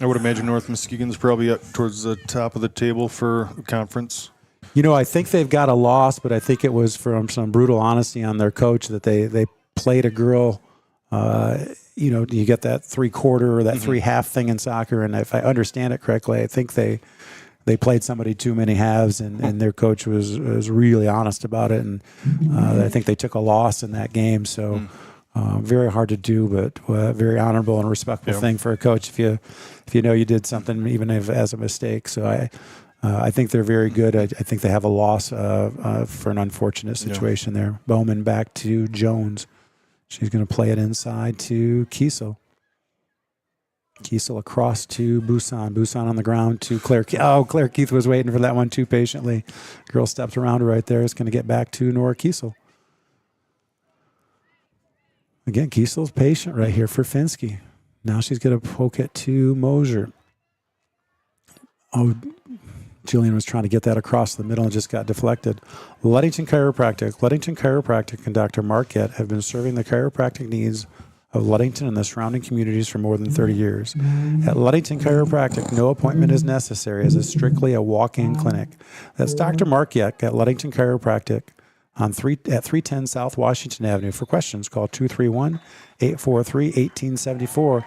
I would imagine North Muskegon's probably up towards the top of the table for conference. I think they've got a loss, but I think it was from some brutal honesty on their coach that they played a girl. You get that 3/4 or that 3/2 thing in soccer, and if I understand it correctly, I think they played somebody too many halves, and their coach was really honest about it, and I think they took a loss in that game. So very hard to do, but very honorable and respectful thing for a coach if you know you did something, even if as a mistake. So I think they're very good. I think they have a loss for an unfortunate situation there. Bowman back to Jones. She's going to play it inside to Kiesel. Kiesel across to Busan. Busan on the ground to Claire. Claire Keith was waiting for that one too patiently. Girl stepped around her right there. It's going to get back to Nora Kiesel. Again, Kiesel's patient right here for Finsky. Now she's going to poke it to Mosier. Jillian was trying to get that across the middle and just got deflected. Ludington Chiropractic and Dr. Marquette have been serving the chiropractic needs of Ludington and the surrounding communities for more than 30 years. At Ludington Chiropractic, no appointment is necessary as it's strictly a walk-in clinic. That's Dr. Mark Yeck at Ludington Chiropractic at 310 South Washington Avenue. For questions, call 231-843-1874.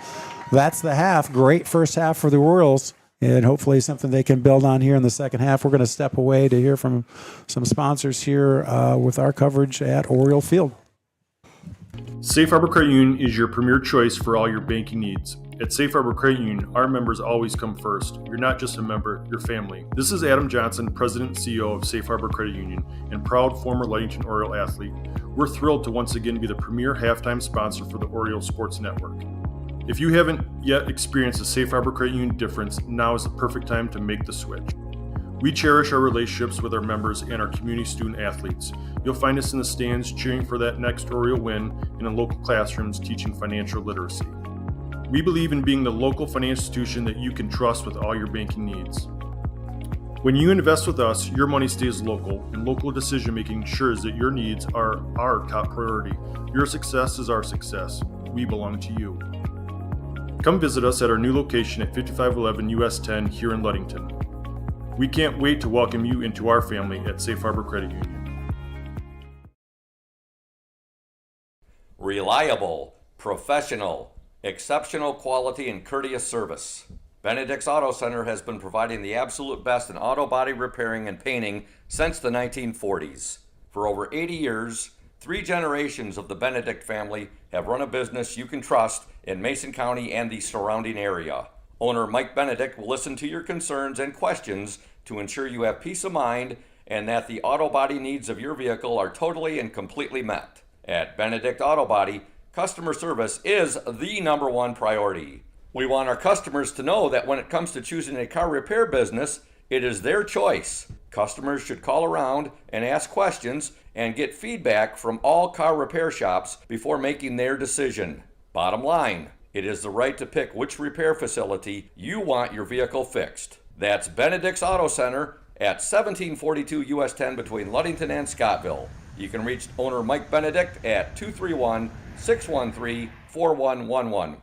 That's the half. Great first half for the Orioles, and hopefully something they can build on here in the second half. We're going to step away to hear from some sponsors here with our coverage at Oriole Field. Safe Harbor Credit Union is your premier choice for all your banking needs. At Safe Harbor Credit Union, our members always come first. You're not just a member, you're family. This is Adam Johnson, President and CEO of Safe Harbor Credit Union and proud former Ludington Oriole athlete. We're thrilled to once again be the premier halftime sponsor for the Oriole Sports Network. If you haven't yet experienced the Safe Harbor Credit Union difference, now is the perfect time to make the switch. We cherish our relationships with our members and our community student athletes. You'll find us in the stands cheering for that next Oriole win and in local classrooms teaching financial literacy. We believe in being the local financial institution that you can trust with all your banking needs. When you invest with us, your money stays local, and local decision-making ensures that your needs are our top priority. Your success is our success. We belong to you. Come visit us at our new location at 5511 US 10 here in Ludington. We can't wait to welcome you into our family at Safe Harbor Credit Union. Reliable, professional, exceptional quality and courteous service. Benedict's Auto Center has been providing the absolute best in auto body repairing and painting since the 1940s. For over 80 years, 3 generations of the Benedict family have run a business you can trust in Mason County and the surrounding area. Owner Mike Benedict will listen to your concerns and questions to ensure you have peace of mind and that the auto body needs of your vehicle are totally and completely met. At Benedict Auto Body, customer service is the #1 priority. We want our customers to know that when it comes to choosing a car repair business, it is their choice. Customers should call around and ask questions and get feedback from all car repair shops before making their decision. Bottom line, it is the right to pick which repair facility you want your vehicle fixed. That's Benedict's Auto Center at 1742 US 10 between Ludington and Scottville. You can reach owner Mike Benedict at 231-613-4111.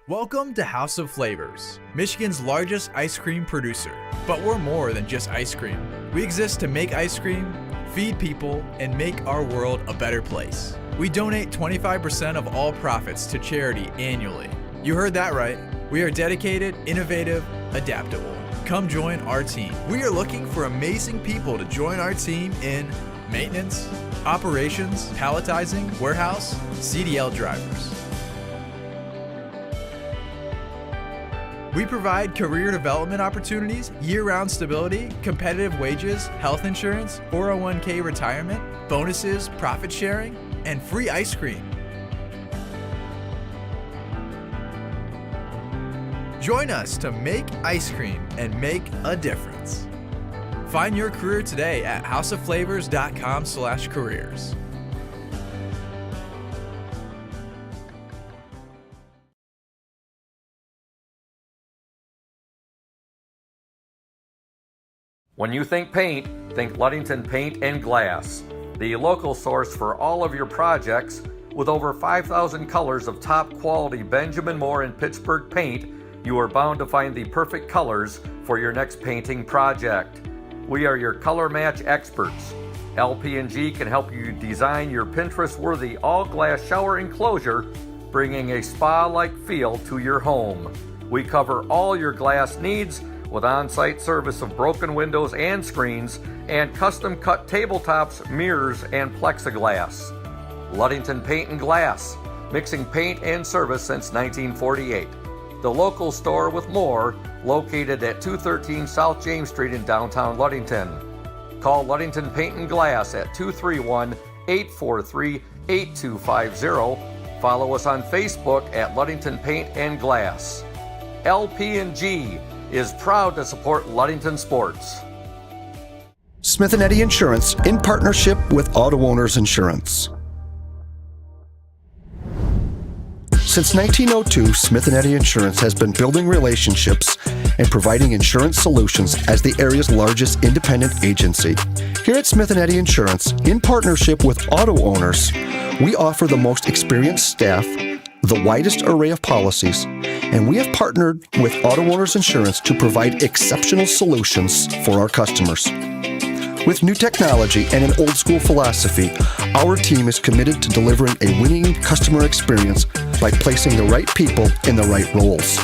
Welcome to House of Flavors, Michigan's largest ice cream producer. But we're more than just ice cream. We exist to make ice cream, feed people, and make our world a better place. We donate 25% of all profits to charity annually. You heard that right. We are dedicated, innovative, adaptable. Come join our team. We are looking for amazing people to join our team in maintenance, operations, palletizing, warehouse, CDL drivers. We provide career development opportunities, year-round stability, competitive wages, health insurance, 401k retirement, bonuses, profit sharing, and free ice cream. Join us to make ice cream and make a difference. Find your career today at houseofflavors.com/careers. When you think paint, think Ludington Paint and Glass, the local source for all of your projects with over 5,000 colors of top quality Benjamin Moore and Pittsburgh paint. You are bound to find the perfect colors for your next painting project. We are your color match experts. LP&G can help you design your Pinterest-worthy all-glass shower enclosure, bringing a spa-like feel to your home. We cover all your glass needs with on-site service of broken windows and screens and custom-cut tabletops, mirrors, and plexiglass. Ludington Paint and Glass, mixing paint and service since 1948. The local store with more, located at 213 South James Street in downtown Ludington. Call Ludington Paint and Glass at 231-843-8250. Follow us on Facebook at Ludington Paint and Glass. LP&G is proud to support Ludington sports. Smith & Eddy Insurance in partnership with Auto Owners Insurance. Since 1902, Smith & Eddy Insurance has been building relationships and providing insurance solutions as the area's largest independent agency. Here at Smith & Eddy Insurance, in partnership with Auto Owners, We offer the most experienced staff, the widest array of policies, and we have partnered with Auto Owners Insurance to provide exceptional solutions for our customers. With new technology and an old school philosophy, our team is committed to delivering a winning customer experience by placing the right people in the right roles.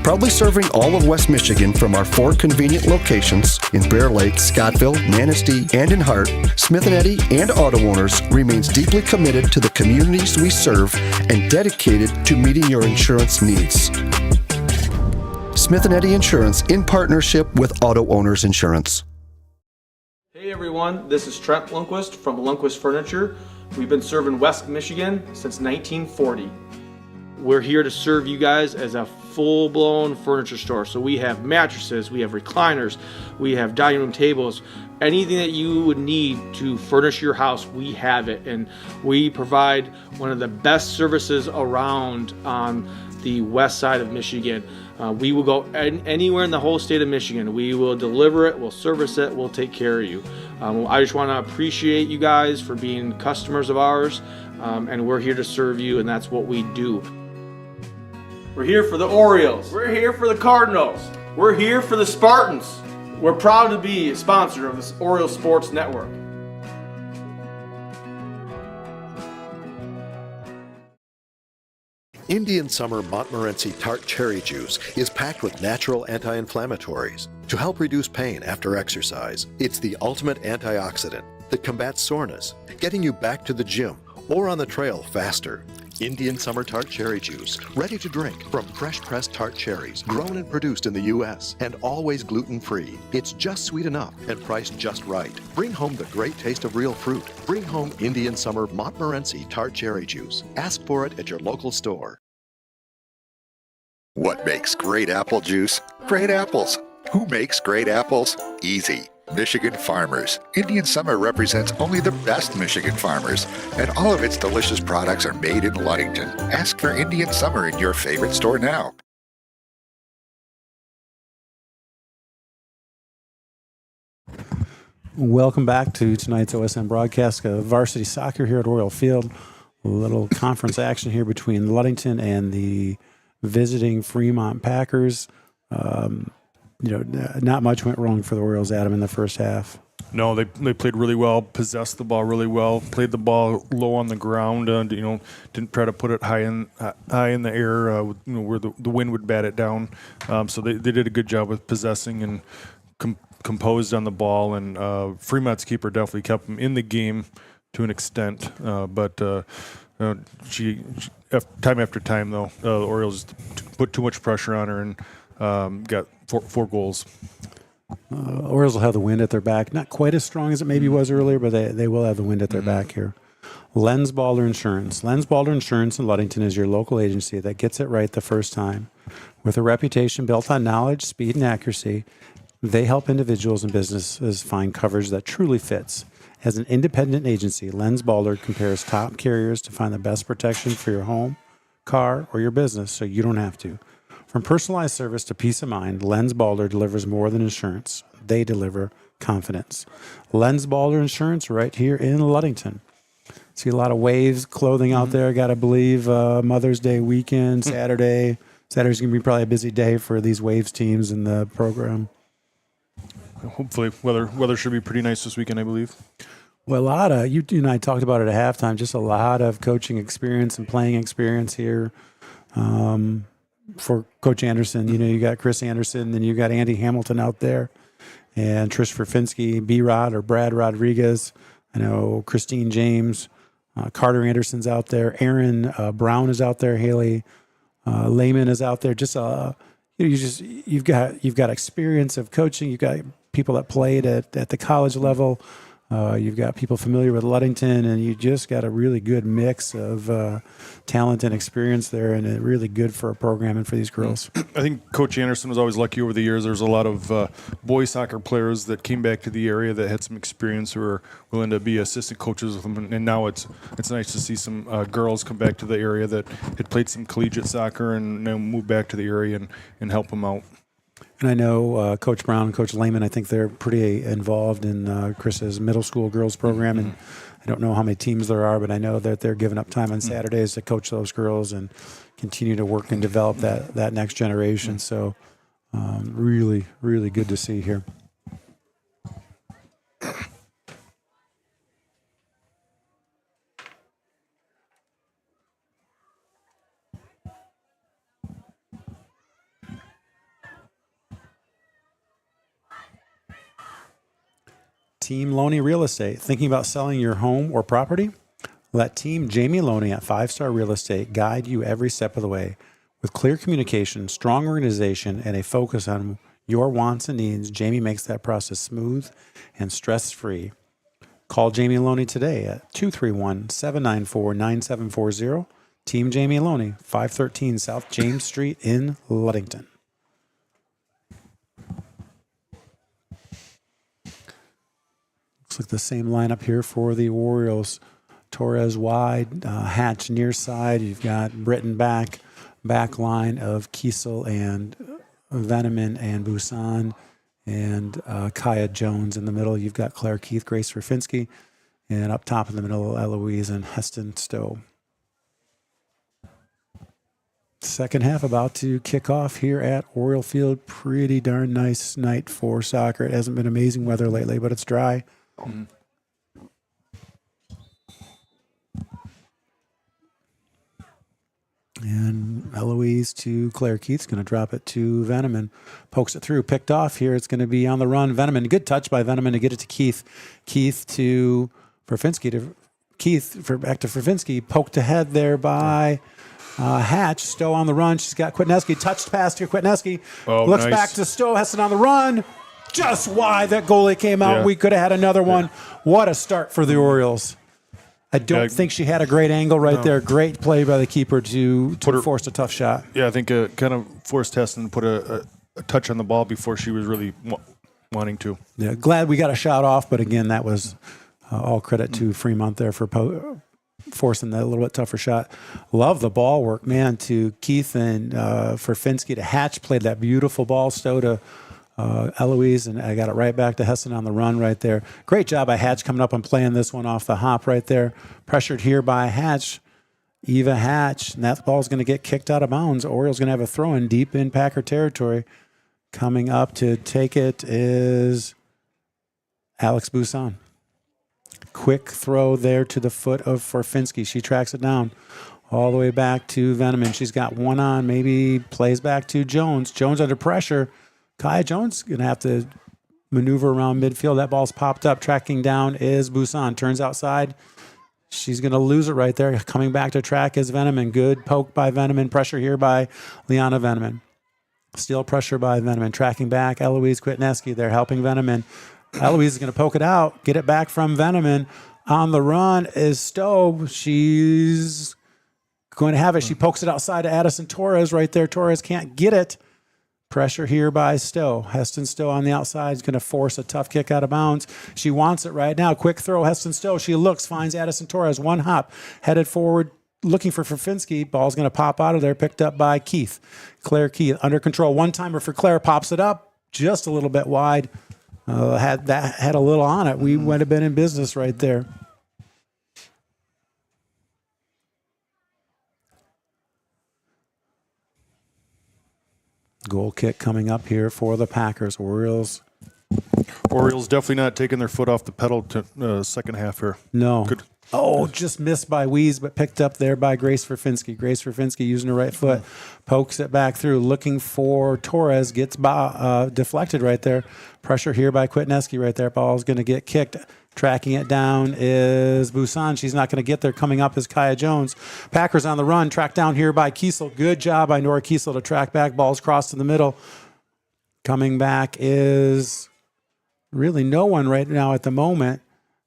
Proudly serving all of West Michigan from our 4 convenient locations in Bear Lake, Scottville, Manistee, and in Hart, Smith & Eddy and Auto Owners remains deeply committed to the communities we serve and dedicated to meeting your insurance needs. Smith & Eddy Insurance in partnership with Auto Owners Insurance. Hey everyone, this is Trent Lundquist from Lundquist Furniture. We've been serving West Michigan since 1940. We're here to serve you guys as a full-blown furniture store. So we have mattresses, we have recliners, we have dining room tables, anything that you would need to furnish your house, we have it. And we provide one of the best services around on the west side of Michigan. We will go anywhere in the whole state of Michigan. We will deliver it, we'll service it, we'll take care of you. I just want to appreciate you guys for being customers of ours, and we're here to serve you, and that's what we do. We're here for the Orioles. We're here for the Cardinals. We're here for the Spartans. We're proud to be a sponsor of this Oriole Sports Network. Indian Summer Montmorency Tart Cherry Juice is packed with natural anti-inflammatories to help reduce pain after exercise. It's the ultimate antioxidant that combats soreness, getting you back to the gym or on the trail faster. Indian Summer Tart Cherry Juice, ready to drink from fresh pressed tart cherries, grown and produced in the U.S. and always gluten-free. It's just sweet enough and priced just right. Bring home the great taste of real fruit. Bring home Indian Summer Montmorency Tart Cherry Juice. Ask for it at your local store. What makes great apple juice? Great apples. Who makes great apples? Easy. Michigan farmers. Indian Summer represents only the best Michigan farmers, and all of its delicious products are made in Ludington. Ask for Indian Summer in your favorite store now. Welcome back to tonight's OSM broadcast of varsity soccer here at Oriole Field. A little conference action here between Ludington and the visiting Fremont Packers. Not much went wrong for the Orioles, Adam, in the first half. No, they played really well, possessed the ball really well, played the ball low on the ground, didn't try to put it high in the air, where the wind would bat it down. So they did a good job with possessing and composed on the ball, and Fremont's keeper definitely kept them in the game to an extent, but she time after time, though, the Orioles put too much pressure on her and got four goals. Orioles will have the wind at their back. Not quite as strong as it maybe was earlier, but they will have the wind at their back here. Lensballer Insurance. Lensballer Insurance in Ludington is your local agency that gets it right the first time. With a reputation built on knowledge, speed, and accuracy, they help individuals and businesses find coverage that truly fits. As an independent agency, Lensballer compares top carriers to find the best protection for your home, car, or your business so you don't have to. From personalized service to peace of mind, Lensballer delivers more than insurance. They deliver confidence. Lensballer Insurance right here in Ludington. See a lot of Waves clothing out there. Got to believe Mother's Day weekend, Saturday. Saturday's going to be probably a busy day for these Waves teams in the program. Hopefully, weather should be pretty nice this weekend, I believe. Well, a lot of you and I talked about it at halftime. Just a lot of coaching experience and playing experience here. For Coach Anderson, you got Chris Anderson, then you got Andy Hamilton out there, and Trish Verfinski, B-Rod or Brad Rodriguez. I know Christine James, Carter Anderson's out there, Aaron Brown is out there, Haley Lehman is out there. Just you've got experience of coaching. You've got people that played at the college level. You've got people familiar with Ludington, and you just got a really good mix of talent and experience there, and it really good for a program and for these girls. I think Coach Anderson was always lucky over the years. There's a lot of boys soccer players that came back to the area that had some experience who were willing to be assistant coaches with them, and now it's nice to see some girls come back to the area that had played some collegiate soccer and now move back to the area and help them out. And I know Coach Brown and Coach Lehman, I think they're pretty involved in Chris's middle school girls program. And I don't know how many teams there are, but I know that they're giving up time on Saturdays to coach those girls and continue to work and develop that next generation. So really, really good to see here. Team Loney Real Estate. Thinking about selling your home or property? Let Team Jamie Loney at 5 Star Real Estate guide you every step of the way. With clear communication, strong organization, and a focus on your wants and needs, Jamie makes that process smooth and stress-free. Call Jamie Loney today at 231-794-9740. Team Jamie Loney, 513 South James Street in Ludington. Looks like the same lineup here for the Orioles. Torres wide, Hatch near side. You've got Britton back line of Kiesel and Veneman and Busan, and Kaya Jones in the middle. You've got Claire Keith, Grace Rafinski, and up top in the middle, Eloise and Heston Stowe. Second half about to kick off here at Oriole Field. Pretty darn nice night for soccer. It hasn't been amazing weather lately, but it's dry. And Eloise to Claire Keith's going to drop it to Veneman. Pokes it through, picked off here. It's going to be on the run. Veneman, good touch by Veneman to get it to Keith. Keith to Ferfinski. Back to Ferfinski. Poked ahead there by Hatch. Stowe on the run. She's got Kwitneski. Touched pass to Kwitneski. Looks nice. back to Stowe. Heston on the run. Just wide. That goalie came out. Yeah. We could have had another one. What a start for the Orioles. I don't think she had a great angle right there. Great play by the keeper to force a tough shot. Yeah, I think kind of forced Heston to put a touch on the ball before she was really wanting to. Yeah, glad we got a shot off, but again, that was all credit to Fremont there for forcing that a little bit tougher shot. Love the ball work, man, to Keith and Ferfinski to Hatch. Played that beautiful ball. Stowe to Eloise, and I got it right back to Heston on the run right there. Great job by Hatch coming up and playing this one off the hop right there. Pressured here by Hatch, Eva Hatch, and that ball's going to get kicked out of bounds. Orioles going to have a throw-in deep in Packer territory. Coming up to take it is Alex Busan. Quick throw there to the foot of Forfinski. She tracks it down all the way back to Veneman. She's got one on, maybe plays back to Jones. Jones under pressure. Kaya Jones going to have to maneuver around midfield. That ball's popped up. Tracking down is Busan. Turns outside. She's going to lose it right there. Coming back to track is Veneman. Good poke by Veneman. Pressure here by Liana Veneman. Still pressure by Veneman. Tracking back. Eloise Kwitneski there helping Veneman. Eloise is going to poke it out. Get it back from Veneman. On the run is Stowe. She's going to have it. She pokes it outside to Addison Torres right there. Torres can't get it. Pressure here by Stowe. Heston Stowe on the outside is going to force a tough kick out of bounds. She wants it right now. Quick throw, Heston Stowe. She looks, finds Addison Torres. One hop, headed forward, looking for Ferfinski. Ball's going to pop out of there, picked up by Keith. Claire Keith under control. One-timer for Claire, pops it up just a little bit wide. Had a little on it. We would have been in business right there. Goal kick coming up here for the Packers. Orioles definitely not taking their foot off the pedal to second half here. No. Good. Oh, just missed by Weeze, but picked up there by Grace Ferfinski. Grace Ferfinski using her right foot. Pokes it back through, looking for Torres. Gets deflected right there. Pressure here by Kwitneski right there. Ball's going to get kicked. Tracking it down is Busan. She's not going to get there. Coming up is Kaya Jones. Packers on the run. Tracked down here by Kiesel. Good job by Nora Kiesel to track back. Ball's crossed in the middle. Coming back is really no one right now at the moment.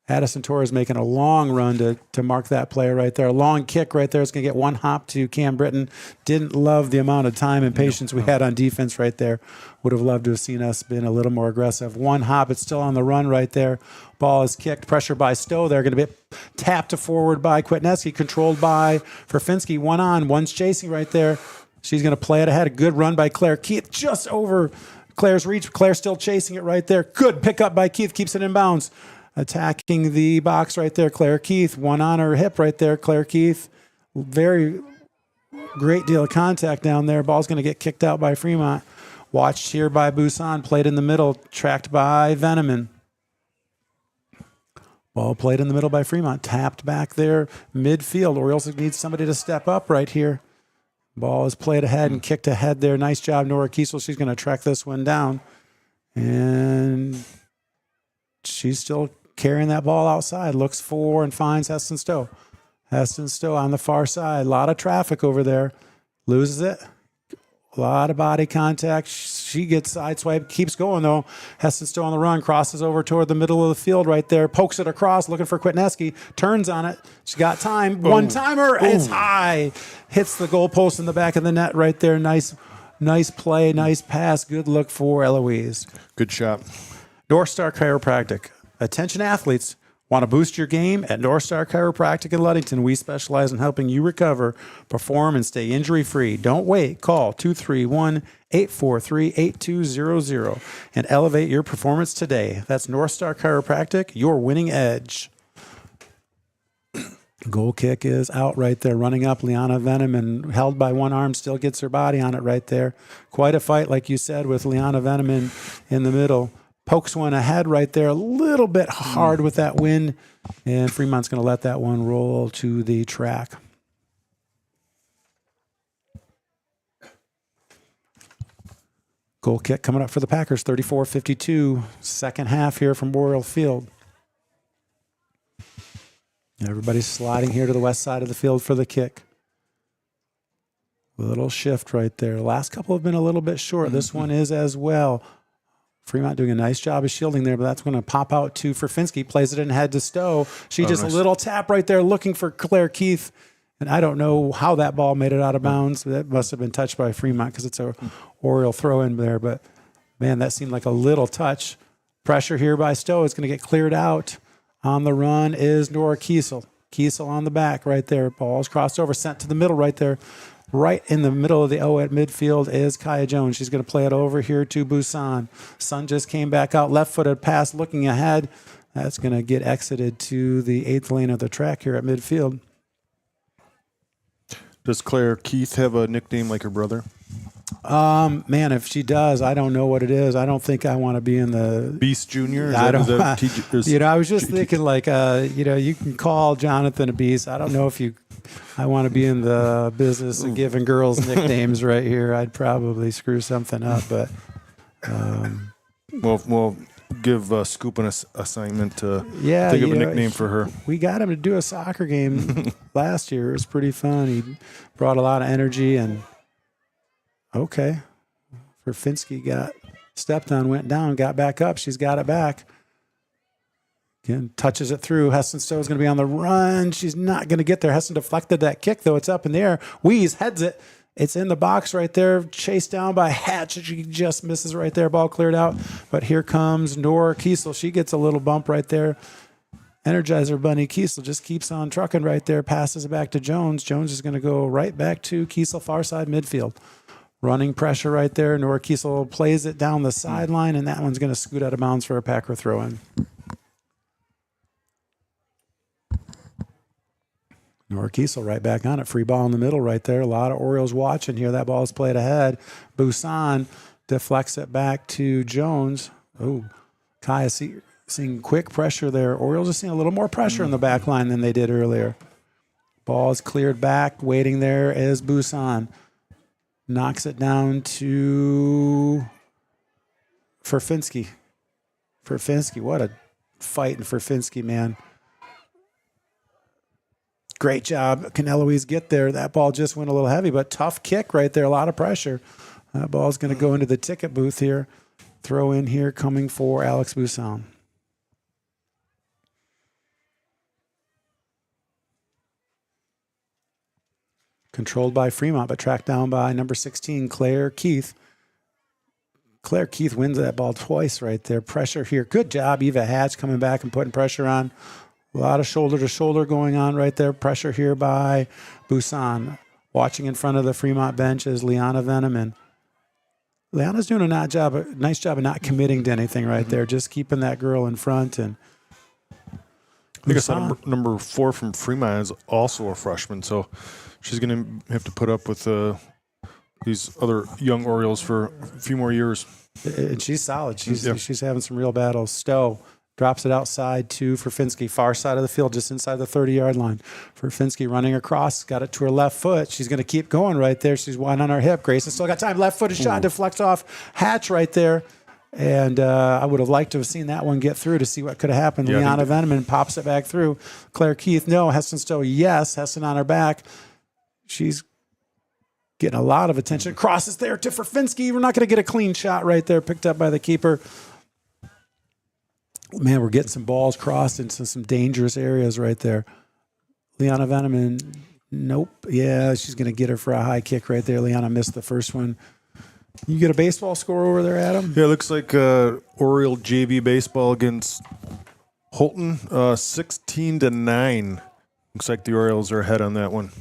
Addison Torres making a long run to mark that player right there. A long kick right there. It's going to get one hop to Cam Britton. Didn't love the amount of time and patience we had on defense right there. Would have loved to have seen us been a little more aggressive. One hop. It's still on the run right there. Ball is kicked. Pressure by Stowe. They're going to be tapped to forward by Kwitneski. Controlled by Ferfinski. One on. One's chasing right there. She's going to play it ahead. A good run by Claire Keith. Just over Claire's reach. Claire still chasing it right there. Good pickup by Keith. Keeps it in bounds. Attacking the box right there. Claire Keith. One on her hip right there. Claire Keith. Very great deal of contact down there. Ball's going to get kicked out by Fremont. Watched here by Busan. Played in the middle. Tracked by Veneman. Ball played in the middle by Fremont. Tapped back there midfield. Orioles need somebody to step up right here. Ball is played ahead and kicked ahead there. Nice job, Nora Kiesel. She's going to track this one down. And she's still carrying that ball outside. Looks for and finds Heston Stowe. Heston Stowe on the far side. A lot of traffic over there. Loses it. A lot of body contact. She gets sideswiped. Keeps going, though. Heston Stowe on the run. Crosses over toward the middle of the field right there. Pokes it across. Looking for Kwitneski. Turns on it. She got time. One-timer. It's high. Hits the goalpost in the back of the net right there. Nice play. Nice pass. Good look for Eloise. Good shot. North Star Chiropractic. Attention athletes. Want to boost your game? At North Star Chiropractic in Ludington, we specialize in helping you recover, perform, and stay injury-free. Don't wait. Call 231-843-8200 and elevate your performance today. That's North Star Chiropractic, your winning edge. Goal kick is out right there, running up. Liana Veneman, held by one arm, still gets her body on it right there. Quite a fight, like you said, with Liana Veneman in the middle. Pokes one ahead right there, a little bit hard with that wind, and Fremont's going to let that one roll to the track. Goal kick coming up for the Packers, 34-52, second half here from Oriole Field. Everybody's sliding here to the west side of the field for the kick. Little shift right there. The last couple have been a little bit short. This one is as well. Fremont doing a nice job of shielding there, but that's going to pop out to Ferfinski. Plays it in head to Stowe. She just nice. A little tap right there looking for Claire Keith. And I don't know how that ball made it out of bounds. That must have been touched by Fremont because it's a Oriole throw in there. But, man, that seemed like a little touch. Pressure here by Stowe. It's going to get cleared out. On the run is Nora Kiesel. Kiesel on the back right there. Ball's crossed over, sent to the middle right there. Right in the middle of the O at midfield is Kaya Jones. She's going to play it over here to Busan. Sun just came back out, left-footed pass, looking ahead. That's going to get exited to the 8th lane of the track here at midfield. Does Claire Keith have a nickname like her brother? Man, if she does, I don't know what it is. I don't think I want to be in the Beast Junior. I was just thinking like, you can call Jonathan a beast. I don't know if I want to be in the business of giving girls nicknames right here. I'd probably screw something up, but. We'll give Scoop an assignment to think of a nickname for her. We got him to do a soccer game last year. It was pretty fun. He brought a lot of energy and. Okay. Ferfinski got stepped on, went down, got back up. She's got it back. Again, touches it through. Heston Stowe is going to be on the run. She's not going to get there. Heston deflected that kick, though. It's up in the air. Weeze heads it. It's in the box right there. Chased down by Hatch. She just misses right there. Ball cleared out. But here comes Nora Kiesel. She gets a little bump right there. Energizer Bunny Kiesel just keeps on trucking right there. Passes it back to Jones. Jones is going to go right back to Kiesel, far side midfield. Running pressure right there. Nora Kiesel plays it down the sideline, and that one's going to scoot out of bounds for a Packer throw-in. Nora Kiesel right back on it. Free ball in the middle right there. A lot of Orioles watching here. That ball is played ahead. Busan deflects it back to Jones. Oh, Kaya seeing quick pressure there. Orioles are seeing a little more pressure in the back line than they did earlier. Ball is cleared back. Waiting there is Busan. Knocks it down to Ferfinski. What a fight in Ferfinski, man. Great job. Can Eloise get there? That ball just went a little heavy, but tough kick right there. A lot of pressure. That ball's going to go into the ticket booth here. Throw in here coming for Alex Busan. Controlled by Fremont, but tracked down by number 16, Claire Keith. Claire Keith wins that ball twice right there. Pressure here. Good job, Eva Hatch coming back and putting pressure on. A lot of shoulder-to-shoulder going on right there. Pressure here by Busan. Watching in front of the Fremont bench is Liana Veneman. Leanna's doing a nice job of not committing to anything right there, just keeping that girl in front. And I think I saw number 4 from Fremont is also a freshman, so she's going to have to put up with these other young Orioles for a few more years. And she's solid. She's having some real battles. Stowe drops it outside to Ferfinski, far side of the field, just inside the 30-yard line. Ferfinski running across, got it to her left foot. She's going to keep going right there. She's one on her hip. Grayson still got time. Left footed shot, deflects off Hatch right there. And I would have liked to have seen that one get through to see what could have happened. Yeah, Liana Veneman pops it back through. Claire Keith, no. Heston Stowe, yes. Heston on her back. She's getting a lot of attention. Crosses there to Ferfinski. We're not going to get a clean shot right there, picked up by the keeper. Man, we're getting some balls crossed into some dangerous areas right there. Liana Veneman, nope. Yeah, she's going to get her for a high kick right there. Liana missed the first one. You get a baseball score over there, Adam? Yeah, it looks like Oriole JV baseball against Holton, 16-9. Looks like the Orioles are ahead on that one.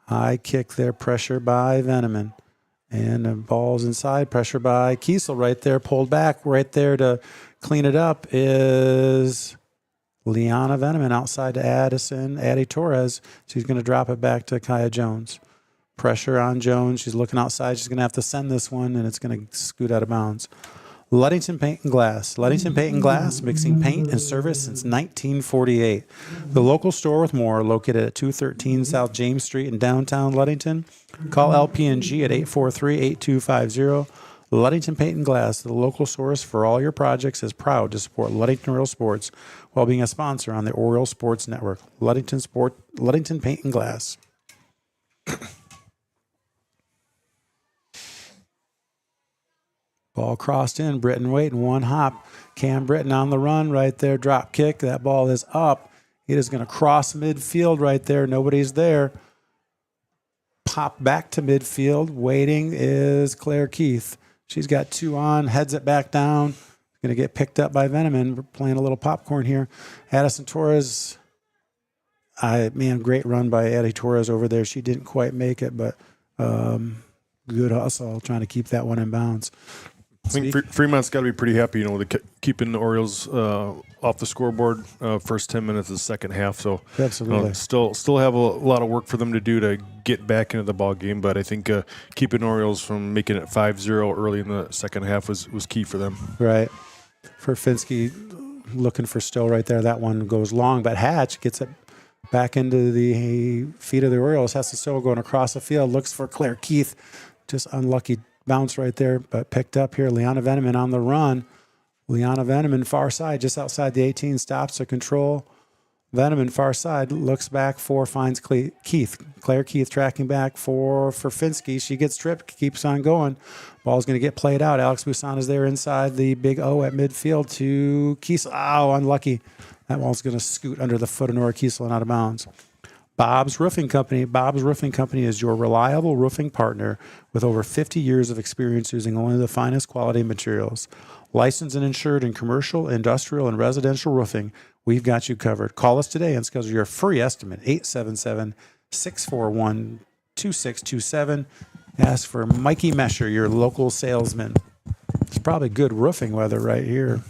High kick there, pressure by Veneman. And the ball's inside, pressure by Kiesel right there, pulled back right there to clean it up is Liana Veneman outside to Addie Torres. She's going to drop it back to Kaya Jones. Pressure on Jones. She's looking outside. She's going to have to send this one, and it's going to scoot out of bounds. Ludington Paint and Glass. Ludington Paint and Glass, mixing paint and service since 1948. The local store with more, located at 213 South James Street in downtown Ludington. Call LP&G at 843-8250. Ludington Paint and Glass, the local source for all your projects, is proud to support Ludington Oriole Sports while being a sponsor on the Oriole Sports Network. Ludington Paint and Glass. Ball crossed in. Britton waiting one hop. Cam Britton on the run right there. Drop kick. That ball is up. It is going to cross midfield right there. Nobody's there. Pop back to midfield. Waiting is Claire Keith. She's got 2 on. Heads it back down. Going to get picked up by Veneman. We're playing a little popcorn here. Addison Torres. Great run by Addie Torres over there. She didn't quite make it, but good hustle trying to keep that one in bounds. I think Fremont's got to be pretty happy, with keeping the Orioles off the scoreboard first 10 minutes of the second half. So absolutely, still have a lot of work for them to do to get back into the ball game. But I think keeping Orioles from making it 5-0 early in the second half was key for them. Right. For Finsky, looking for Stowe right there. That one goes long, but Hatch gets it back into the feet of the Orioles. Has to Stowe going across the field. Looks for Claire Keith. Just unlucky bounce right there, but picked up here. Liana Veneman on the run. Liana Veneman far side, just outside the 18, stops to control. Veneman far side, looks back finds Keith. Claire Keith tracking back for Finsky. She gets tripped, keeps on going. Ball's going to get played out. Alex Busan is there inside the big O at midfield to Kiesel. Oh, unlucky. That ball's going to scoot under the foot of Nora Kiesel and out of bounds. Bob's Roofing Company. Bob's Roofing Company is your reliable roofing partner with over 50 years of experience using only the finest quality materials. Licensed and insured in commercial, industrial, and residential roofing, we've got you covered. Call us today and schedule your free estimate, 877-641-2627. Ask for Mikey Mesher, your local salesman. It's probably good roofing weather right here.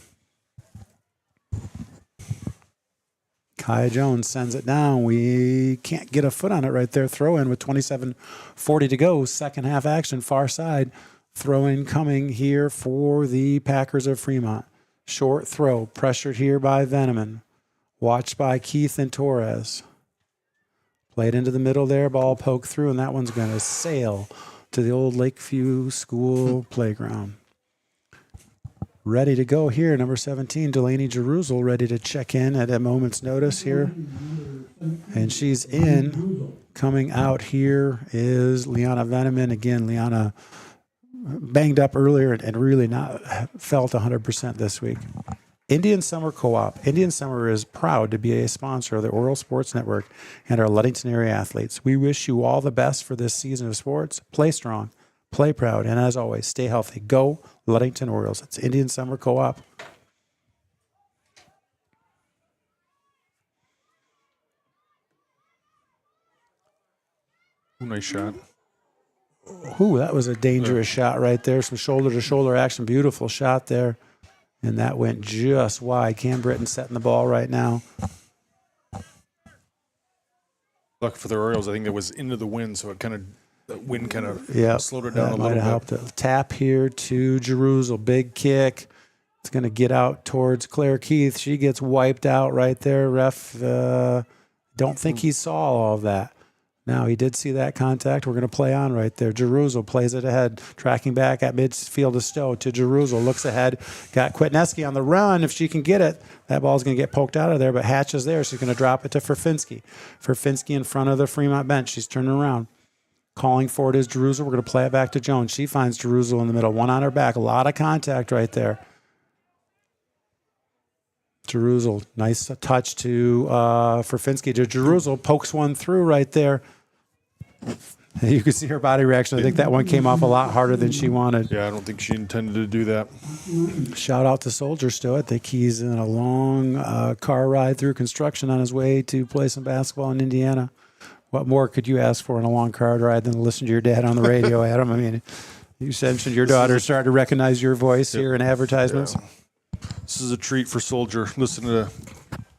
Kaya Jones sends it down. We can't get a foot on it right there. Throw in with 27:40 to go. Second half action, far side. Throw in coming here for the Packers of Fremont. Short throw, pressured here by Veneman. Watched by Keith and Torres. Played into the middle there. Ball poked through, and that one's going to sail to the old Lakeview School playground. Ready to go here, number 17, Delaney Jerusalem, ready to check in at a moment's notice here. And she's in. Coming out here is Liana Veneman. Again, Liana banged up earlier and really not felt 100% this week. Indian Summer Co-op. Indian Summer is proud to be a sponsor of the Oriole Sports Network and our Ludington area athletes. We wish you all the best for this season of sports. Play strong, play proud, and as always, stay healthy. Go Ludington Orioles. It's Indian Summer Co-op. Nice shot. Ooh, that was a dangerous shot right there. Some shoulder-to-shoulder action. Beautiful shot there. And that went just wide. Cam Britton setting the ball right now. Luck for the Orioles. I think it was into the wind, so the wind kind of slowed it down a that little might have bit. helped. Tap here to Jerusalem. Big kick. It's going to get out towards Claire Keith. She gets wiped out right there. Ref, don't think he saw all of that. Now, he did see that contact. We're going to play on right there. Jerusalem plays it ahead, tracking back at midfield to Stowe. To Jerusalem, looks ahead. Got Kwitneski on the run. If she can get it, that ball's going to get poked out of there, but Hatch is there. She's going to drop it to Ferfinski. Ferfinski in front of the Fremont bench. She's turning around. Calling for it is Jerusalem. We're going to play it back to Jones. She finds Jerusalem in the middle. One on her back. A lot of contact right there. Jerusalem, nice touch to Ferfinski. To Jerusalem, pokes one through right there. You can see her body reaction. I think that one came off a lot harder than she wanted. Yeah, I don't think she intended to do that. Shout out to Soldier still. I think he's in a long car ride through construction on his way to play some basketball in Indiana. What more could you ask for in a long car ride than to listen to your dad on the radio, Adam? I mean, you mentioned your daughter started to recognize your voice here in advertisements. Yeah. This is a treat for Soldier. Listen to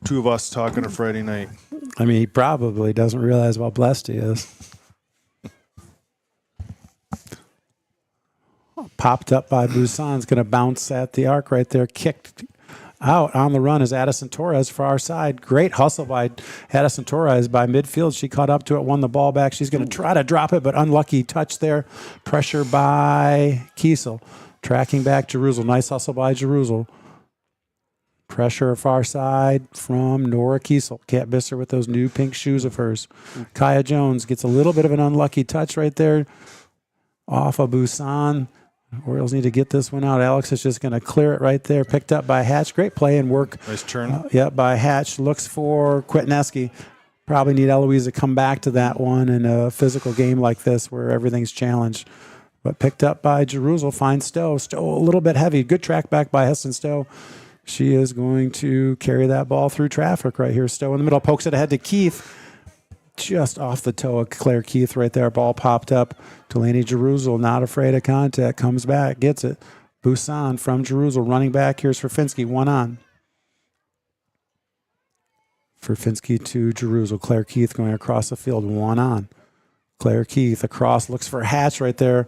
two of us talk on a Friday night. I mean, he probably doesn't realize how blessed he is. Popped up by Busan's going to bounce at the arc right there. Kicked out on the run is Addison Torres for our side. Great hustle by Addison Torres by midfield. She caught up to it, won the ball back. She's going to try to drop it, but unlucky touch there. Pressure by Kiesel. Tracking back Jerusalem. Nice hustle by Jerusalem. Pressure far side from Nora Kiesel. Can't miss her with those new pink shoes of hers. Kaya Jones gets a little bit of an unlucky touch right there off of Busan. Orioles need to get this one out. Alex is just going to clear it right there. Picked up by Hatch. Great play and work. Nice turn. By Hatch. Looks for Kwitneski. Probably need Eloise to come back to that one in a physical game like this where everything's challenged. But picked up by Jerusalem. Finds Stowe. Stowe a little bit heavy. Good track back by Heston Stowe. She is going to carry that ball through traffic right here. Stowe in the middle. Pokes it ahead to Keith. Just off the toe of Claire Keith right there. Ball popped up. Delaney Jerusalem, not afraid of contact. Comes back. Gets it. Busan from Jerusalem. Running back. Here's Ferfinski. One on. Ferfinski to Jerusalem. Claire Keith going across the field. One on. Claire Keith across. Looks for Hatch right there.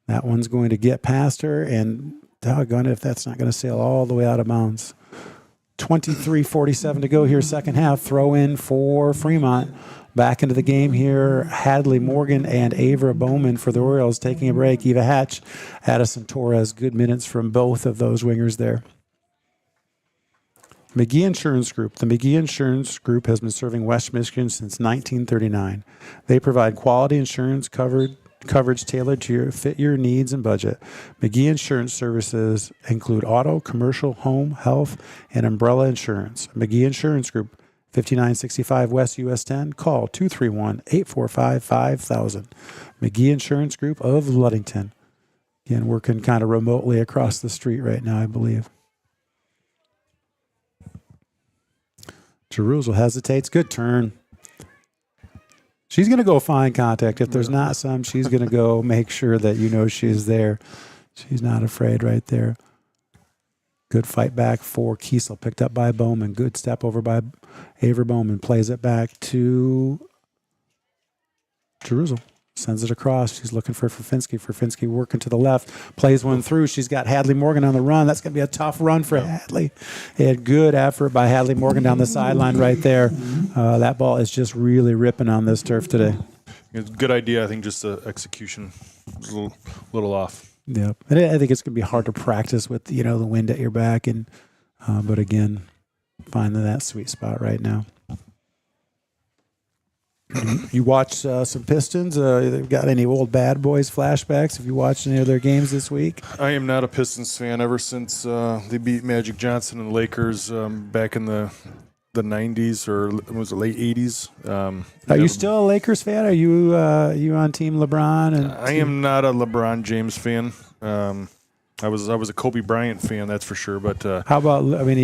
That one's going to get past her. And doggone it if that's not going to sail all the way out of bounds. 23:47 to go here, second half. Throw in for Fremont. Back into the game here, Hadley Morgan and Avra Bowman for the Orioles taking a break. Eva Hatch, Addison Torres, good minutes from both of those wingers there. McGee Insurance Group. The McGee Insurance Group has been serving West Michigan since 1939. They provide quality insurance coverage tailored to fit your needs and budget. McGee Insurance services include auto, commercial, home, health, and umbrella insurance. McGee Insurance Group, 5965 West US 10. Call 231-845-5000. McGee Insurance Group of Ludington. Again, working kind of remotely across the street right now, I believe. Jerusalem hesitates. Good turn. She's going to go find contact. If there's not some, she's going to go make sure that you know she's there. She's not afraid right there. Good fight back for Kiesel. Picked up by Bowman. Good step over by Aver Bowman. Plays it back to Jerusalem. Sends it across. She's looking for Ferfinski. Ferfinski working to the left. Plays one through. She's got Hadley Morgan on the run. That's going to be a tough run for Hadley. They had good effort by Hadley Morgan down the sideline right there. That ball is just really ripping on this turf today. It's a good idea. I think just the execution was a little off. Yeah, and I think it's going to be hard to practice with the wind at your back, and but again, finding that sweet spot right now. You watch some Pistons? They've got any old bad boys flashbacks? Have you watched any of their games this week? I am not a Pistons fan ever since they beat Magic Johnson and the Lakers back in the 90s, or was it late 80s? Are you still a Lakers fan? Are you on Team LeBron? And I am not a LeBron James fan. I was a Kobe Bryant fan, that's for sure. But how about? I mean,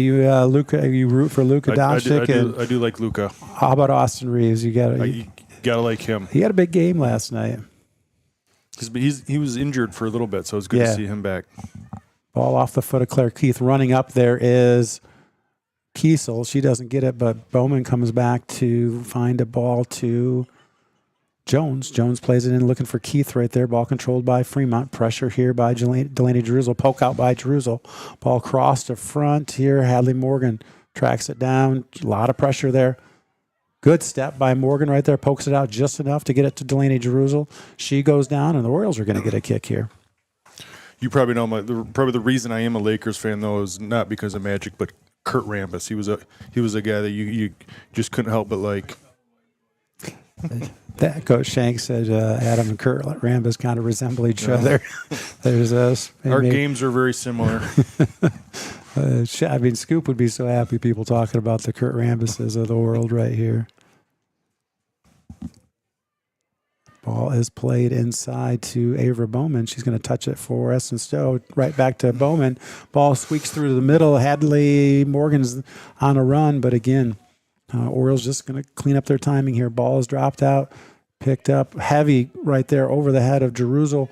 Luka? You root for Luka Doncic? I do like Luka. How about Austin Reeves? You got to like him. He had a big game last night. He was injured for a little bit, so it's good to see him back. Ball off the foot of Claire Keith. Running up there is Kiesel. She doesn't get it, but Bowman comes back to find a ball to Jones. Jones plays it in, looking for Keith right there. Ball controlled by Fremont. Pressure here by Delaney Jerusalem. Poke out by Jerusalem. Ball crossed to front here. Hadley Morgan tracks it down. A lot of pressure there. Good step by Morgan right there. Pokes it out just enough to get it to Delaney Jerusalem. She goes down, and the Orioles are going to get a kick here. You probably know probably the reason I am a Lakers fan, though, is not because of Magic, but Kurt Rambis. He was a guy that you just couldn't help but like. That Coach Shank said Adam and Kurt Rambis kind of resemble each other. There's us. Our games are very similar. I mean, Scoop would be so happy people talking about the Kurt Rambises of the world right here. Ball is played inside to Ava Bowman. She's going to touch it for Essen Stowe. Right back to Bowman. Ball squeaks through the middle. Hadley Morgan's on a run, but again, Orioles just going to clean up their timing here. Ball is dropped out, picked up heavy right there over the head of Jerusalem.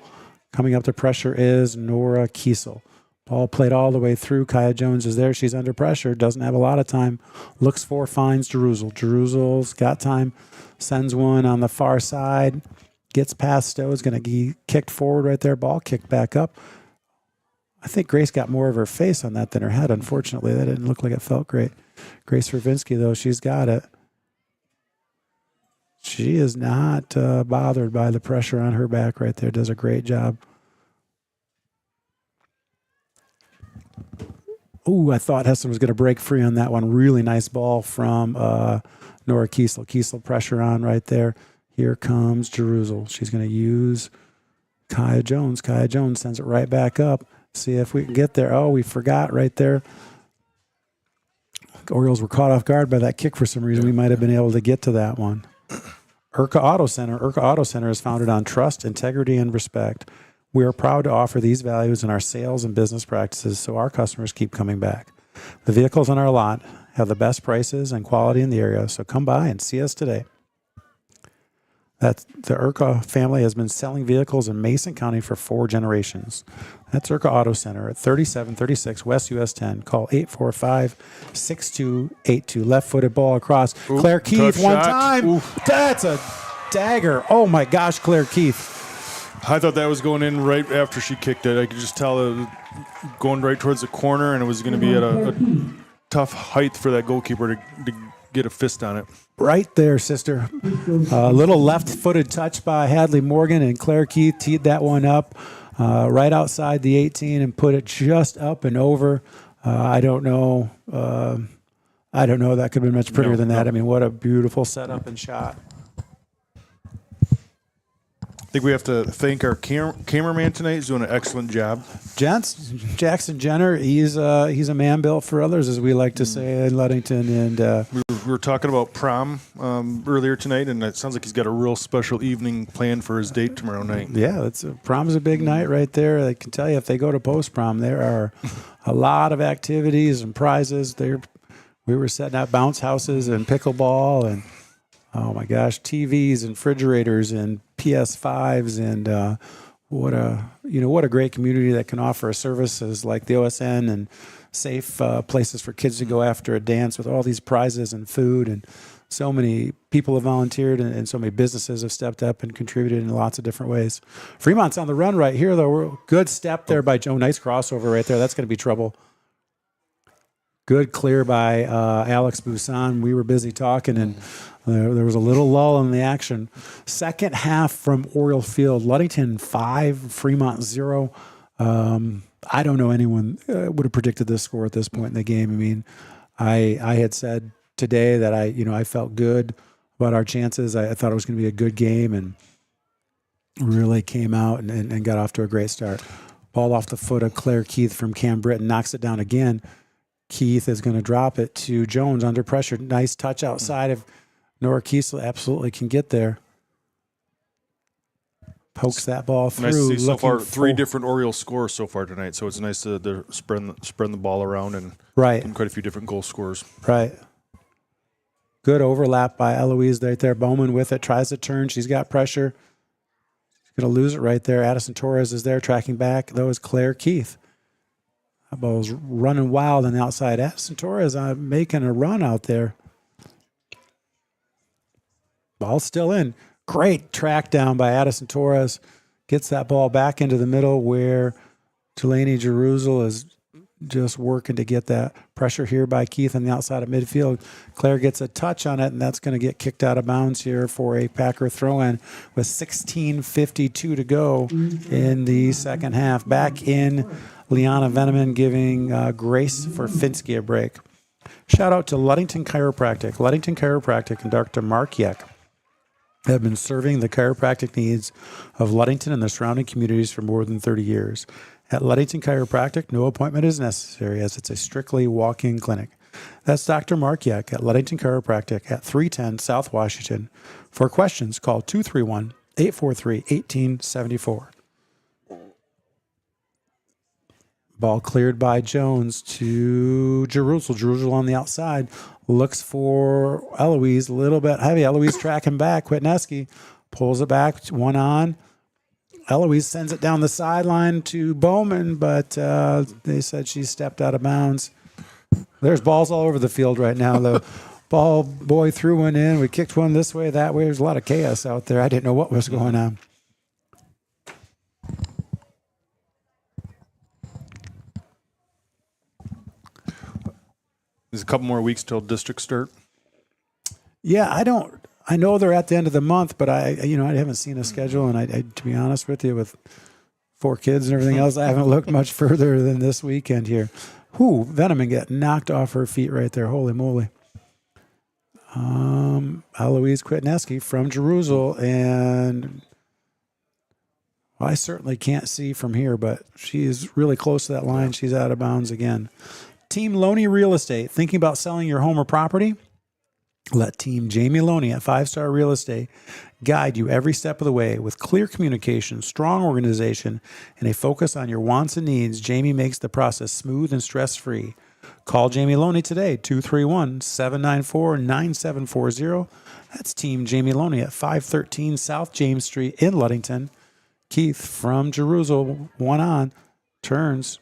Coming up to pressure is Nora Kiesel. Ball played all the way through. Kaya Jones is there. She's under pressure. Doesn't have a lot of time. Looks for, finds Jerusalem. Jerusalem's got time. Sends one on the far side. Gets past Stowe. Is going to be kicked forward right there. Ball kicked back up. I think Grace got more of her face on that than her head. Unfortunately, that didn't look like it felt great. Grace Vervinsky, though, she's got it. She is not bothered by the pressure on her back right there. Does a great job. Ooh, I thought Hessen was going to break free on that one. Really nice ball from Nora Kiesel. Kiesel pressure on right there. Here comes Jerusalem. She's going to use Kaya Jones. Kaya Jones sends it right back up. See if we can get there. Oh, we forgot right there. Orioles were caught off guard by that kick for some reason. We might have been able to get to that one. IRCA Auto Center. IRCA Auto Center is founded on trust, integrity, and respect. We are proud to offer these values in our sales and business practices so our customers keep coming back. The vehicles on our lot have the best prices and quality in the area, so come by and see us today. The IRCA family has been selling vehicles in Mason County for 4 generations. That's IRCA Auto Center at 3736 West US 10. Call 845-6282. Left-footed ball across. Ooh, Claire Keith one shot. time. Ooh. That's a dagger. Oh, my gosh, Claire Keith. I thought that was going in right after she kicked it. I could just tell it was going right towards the corner, and it was going to be at a tough height for that goalkeeper to get a fist on it. Right there, sister. A little left-footed touch by Hadley Morgan, and Claire Keith teed that one up right outside the 18 and put it just up and over. I don't know. That could have been much prettier than that. I mean, what a beautiful setup and shot. I think we have to thank our cameraman tonight. He's doing an excellent job. Jackson Jenner, he's a man built for others, as we like to say in Ludington. And we were talking about prom earlier tonight, and it sounds like he's got a real special evening planned for his date tomorrow night. Yeah, prom's a big night right there. I can tell you, if they go to post-prom, there are a lot of activities and prizes. We were setting up bounce houses and pickleball and, oh my gosh, TVs and refrigerators and PS5s, and what a great community that can offer services like the OSN and safe places for kids to go after a dance with all these prizes and food. And so many people have volunteered, and so many businesses have stepped up and contributed in lots of different ways. Fremont's on the run right here, though. Good step there by Joe. Nice crossover right there. That's going to be trouble. Good clear by Alex Busan. We were busy talking, and there was a little lull in the action. Second half from Oriole Field. Ludington 5, Fremont 0. I don't know anyone would have predicted this score at this point in the game. I mean, I had said today that I felt good about our chances. I thought it was going to be a good game, and really came out and got off to a great start. Ball off the foot of Claire Keith from Cam Britton. Knocks it down again. Keith is going to drop it to Jones under pressure. Nice touch outside of Nora Kiesel. Absolutely can get there. Pokes that ball through. Nice to see so far 3 different Orioles scores so far tonight. So it's nice to they're spreading the ball around and getting quite a few different goal scorers. Right. Good overlap by Eloise right there. Bowman with it. Tries to turn. She's got pressure. Going to lose it right there. Addison Torres is there tracking back. That was Claire Keith. That ball's running wild on the outside. Addison Torres making a run out there. Ball's still in. Great track down by Addison Torres. Gets that ball back into the middle where Delaney Jerusalem is just working to get that pressure here by Keith on the outside of midfield. Claire gets a touch on it, and that's going to get kicked out of bounds here for a Packer throw-in with 16:52 to go in the second half. Back in, Liana Veneman giving Grace for Finsky a break. Shout out to Ludington Chiropractic. Ludington Chiropractic and Dr. Mark Yeck have been serving the chiropractic needs of Ludington and the surrounding communities for more than 30 years. At Ludington Chiropractic, no appointment is necessary as it's a strictly walk-in clinic. That's Dr. Mark Yeck at Ludington Chiropractic at 310 South Washington. For questions, call 231-843-1874. Ball cleared by Jones to Jerusalem. Jerusalem on the outside looks for Eloise. A little bit heavy. Eloise tracking back. Kwitneski pulls it back. One on. Eloise sends it down the sideline to Bowman, but they said she stepped out of bounds. There's balls all over the field right now. The ball boy threw one in. We kicked one this way, that way. There's a lot of chaos out there. I didn't know what was going on. There's a couple more weeks till district start. Yeah, I know they're at the end of the month, but I haven't seen a schedule, and I to be honest with you, with 4 kids and everything else, I haven't looked much further than this weekend here. Veneman get knocked off her feet right there. Holy moly. Eloise Kwitneski from Jerusalem, and I certainly can't see from here, but she is really close to that line. She's out of bounds again. Team Loney Real Estate. Thinking about selling your home or property? Let Team Jamie Loney at 5 Star Real Estate guide you every step of the way with clear communication, strong organization, and a focus on your wants and needs. Jamie makes the process smooth and stress-free. Call Jamie Loney today, 231-794-9740. That's Team Jamie Loney at 513 South James Street in Ludington. Keith from Jerusalem, one on, turns,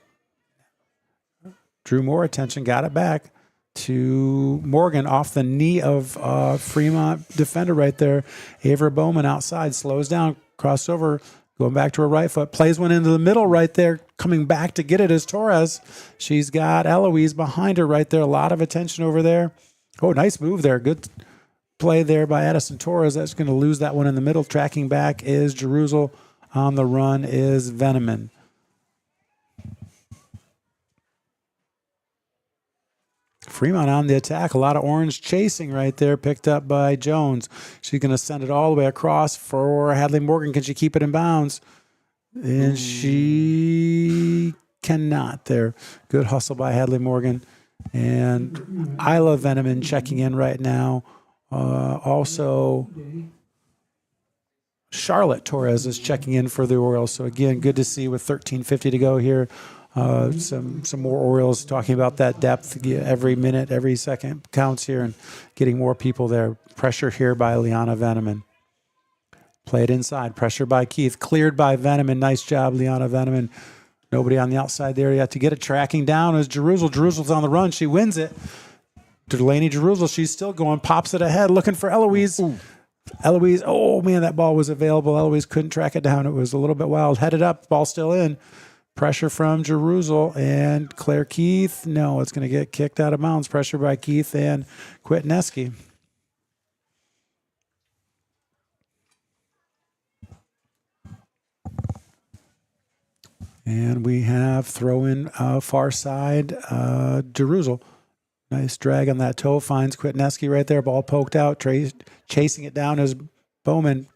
drew more attention, got it back to Morgan off the knee of Fremont defender right there. Avra Bowman outside, slows down, crossover, going back to her right foot, plays one into the middle right there, coming back to get it is Torres. She's got Eloise behind her right there. A lot of attention over there. Oh, nice move there. Good play there by Addison Torres. That's going to lose that one in the middle. Tracking back is Jerusalem. On the run is Veneman. Fremont on the attack. A lot of orange chasing right there, picked up by Jones. She's going to send it all the way across for Hadley Morgan. Can she keep it in bounds? And she cannot there. Good hustle by Hadley Morgan. And Isla Veneman checking in right now. Also, Charlotte Torres is checking in for the Orioles. So, again, good to see with 13:50 to go here. Some more Orioles talking about that depth. Every minute, every second counts here, and getting more people there. Pressure here by Liana Veneman. Played inside. Pressure by Keith. Cleared by Veneman. Nice job, Liana Veneman. Nobody on the outside there yet to get it. Tracking down is Jerusalem. Jerusalem's on the run. She wins it. Delaney Jerusalem, she's still going. Pops it ahead. Looking for Eloise. Eloise, oh, man, that ball was available. Eloise couldn't track it down. It was a little bit wild. Headed up. Ball still in. Pressure from Jerusalem and Claire Keith. No, it's going to get kicked out of bounds. Pressure by Keith and Kwitneski. And we have throw in far side, Jerusalem. Nice drag on that toe. Finds Kwitneski right there. Ball poked out. Chasing it down is Bowman.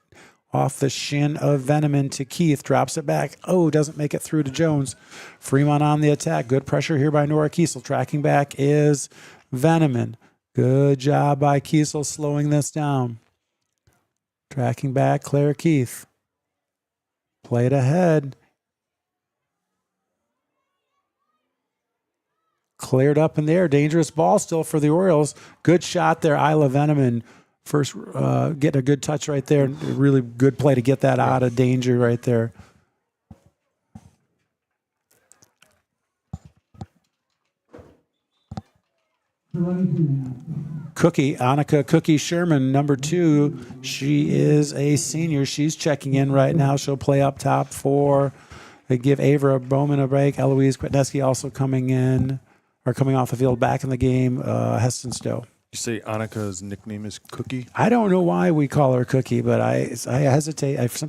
Off the shin of Veneman to Keith. Drops it back. Oh, doesn't make it through to Jones. Fremont on the attack. Good pressure here by Nora Kiesel. Tracking back is Veneman. Good job by Kiesel slowing this down. Tracking back, Claire Keith. Played ahead. Cleared up in the air. Dangerous ball still for the Orioles. Good shot there. Isla Veneman First, getting a good touch right there. Really good play to get that out of danger right there. Annika Cookie Sherman, number 2. She is a senior. She's checking in right now. She'll play up top for, they give Avra Bowman a break. Eloise Kwitneski also coming off the field back in the game. Heston Stowe. You say Annika's nickname is Cookie? I don't know why we call her Cookie, but I hesitate. That's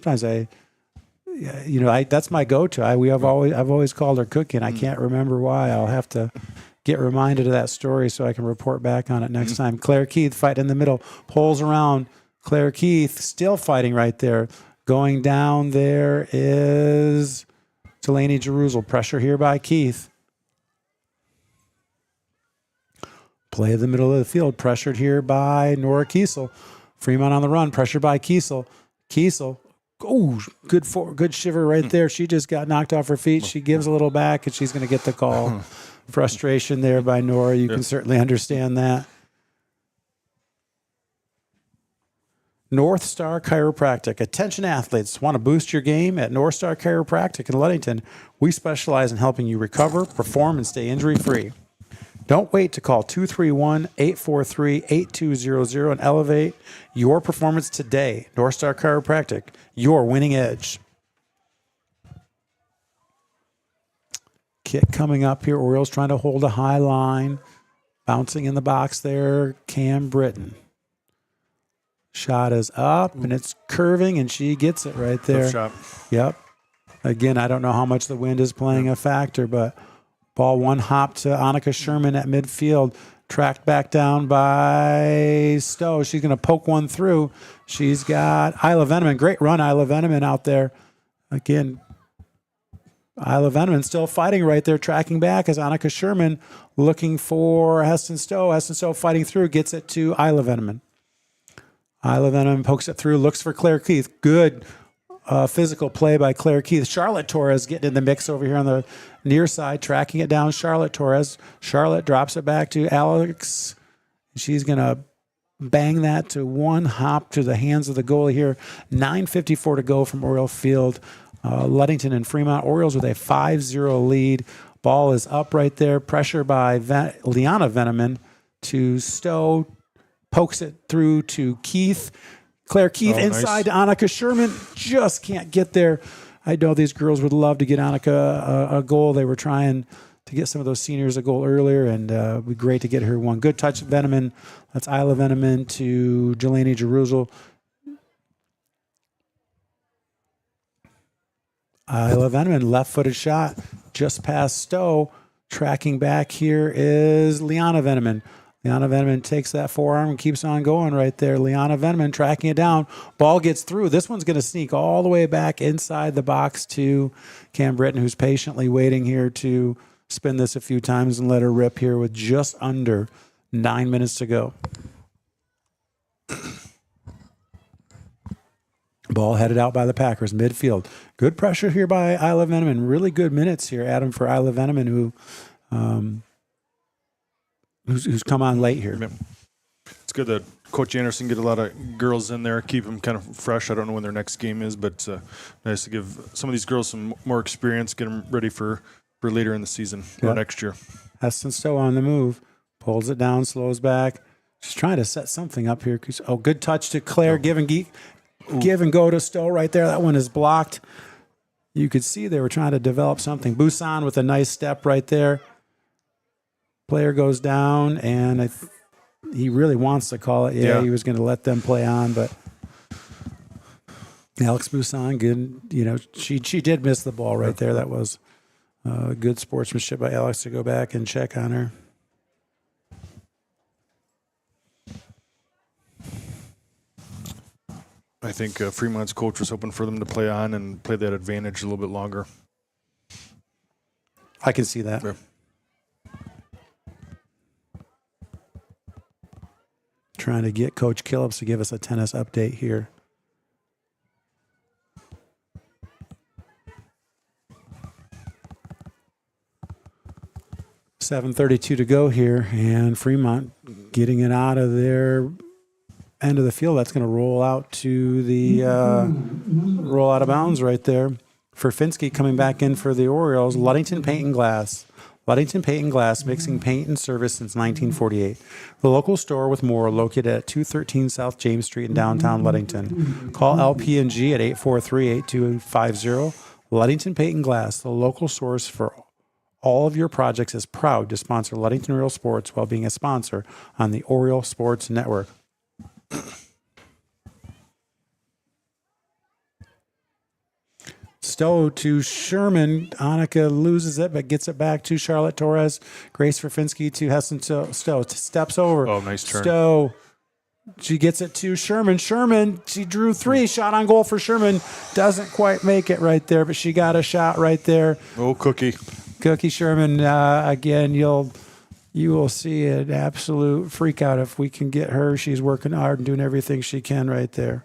my go-to. I've always called her Cookie, and I can't remember why. I'll have to get reminded of that story so I can report back on it next time. Claire Keith fighting in the middle, pulls around. Claire Keith still fighting right there. Going down there is Delaney Jerusalem. Pressure here by Keith. Play the middle of the field. Pressured here by Nora Kiesel. Fremont on the run. Pressured by Kiesel. Good shiver right there. She just got knocked off her feet. She gives a little back, and she's going to get the call. Frustration there by Nora. You can certainly understand that. North Star Chiropractic. Attention athletes. Want to boost your game? At North Star Chiropractic in Ludington, we specialize in helping you recover, perform, and stay injury-free. Don't wait to call 231-843-8200 and elevate your performance today. North Star Chiropractic, your winning edge. Kick coming up here. Orioles trying to hold a high line. Bouncing in the box there, Cam Britton. Shot is up, and it's curving, and she gets it right there. Tough shot. Yep. Again, I don't know how much the wind is playing a factor, but ball one hop to Annika Sherman at midfield. Tracked back down by Stowe. She's going to poke one through. She's got Isla Veneman. Great run, Isla Veneman out there. Again, Isla Veneman still fighting right there, tracking back as Annika Sherman looking for Heston Stowe. Heston Stowe fighting through, gets it to Isla Veneman. Isla Veneman pokes it through, looks for Claire Keith. Good physical play by Claire Keith. Charlotte Torres getting in the mix over here on the near side, tracking it down. Charlotte Torres. Charlotte drops it back to Alex. She's going to bang that to one hop to the hands of the goalie here. 9:54 to go from Oriole Field. Ludington and Fremont. Orioles with a 5-0 lead. Ball is up right there. Pressure by Liana Veneman to Stowe. Pokes it through to Keith. Claire Keith inside to Annika Sherman. Just can't get there. I know these girls would love to get Annika a goal. They were trying to get some of those seniors a goal earlier, and it would be great to get her one. Good touch, Veneman. That's Isla Veneman to Jelani Jerusalem. Isla Veneman, left-footed shot just past Stowe. Tracking back here is Liana Veneman. Liana Veneman takes that forearm and keeps on going right there. Liana Veneman tracking it down. Ball gets through. This one's going to sneak all the way back inside the box to Cam Britton, who's patiently waiting here to spin this a few times and let her rip here with just under 9 minutes to go. Ball headed out by the Packers, midfield. Good pressure here by Isla Veneman. Really good minutes here, Adam, for Isla Veneman, who's come on late here. It's good that Coach Anderson get a lot of girls in there, keep them kind of fresh. I don't know when their next game is, but nice to give some of these girls some more experience, get them ready for later in the season or next year. Heston Stowe on the move. Pulls it down, slows back. Just trying to set something up here. Oh, good touch to Claire. Give and go to Stowe right there. That one is blocked. You could see they were trying to develop something. Busan with a nice step right there. Player goes down, and he really wants to call it. Yeah, he was going to let them play on, but Alex Busan, good. She did miss the ball right there. That was good sportsmanship by Alex to go back and check on her. I think Fremont's coach was hoping for them to play on and play that advantage a little bit longer. I can see that. Yeah. Trying to get Coach Killips to give us a tennis update here. $7:32 to go here, and Fremont getting it out of their end of the field. That's going to roll out to the roll out of bounds right there. Ferfinski coming back in for the Orioles. Ludington Paint and Glass. Ludington Paint and Glass, mixing paint and service since 1948. The local store with more located at 213 South James Street in downtown Ludington. Call LP&G at 843-8250. Ludington Paint and Glass, the local source for all of your projects, is proud to sponsor Ludington Oriole Sports while being a sponsor on the Oriole Sports Network. Stowe to Sherman. Annika loses it, but gets it back to Charlotte Torres. Grace Ferfinski to Hessen Stowe. Steps over. Oh, nice turn. Stowe. She gets it to Sherman. Sherman, she drew 3. Shot on goal for Sherman. Doesn't quite make it right there, but she got a shot right there. Oh, Cookie. Cookie Sherman, again, you will see an absolute freak out if we can get her. She's working hard and doing everything she can right there.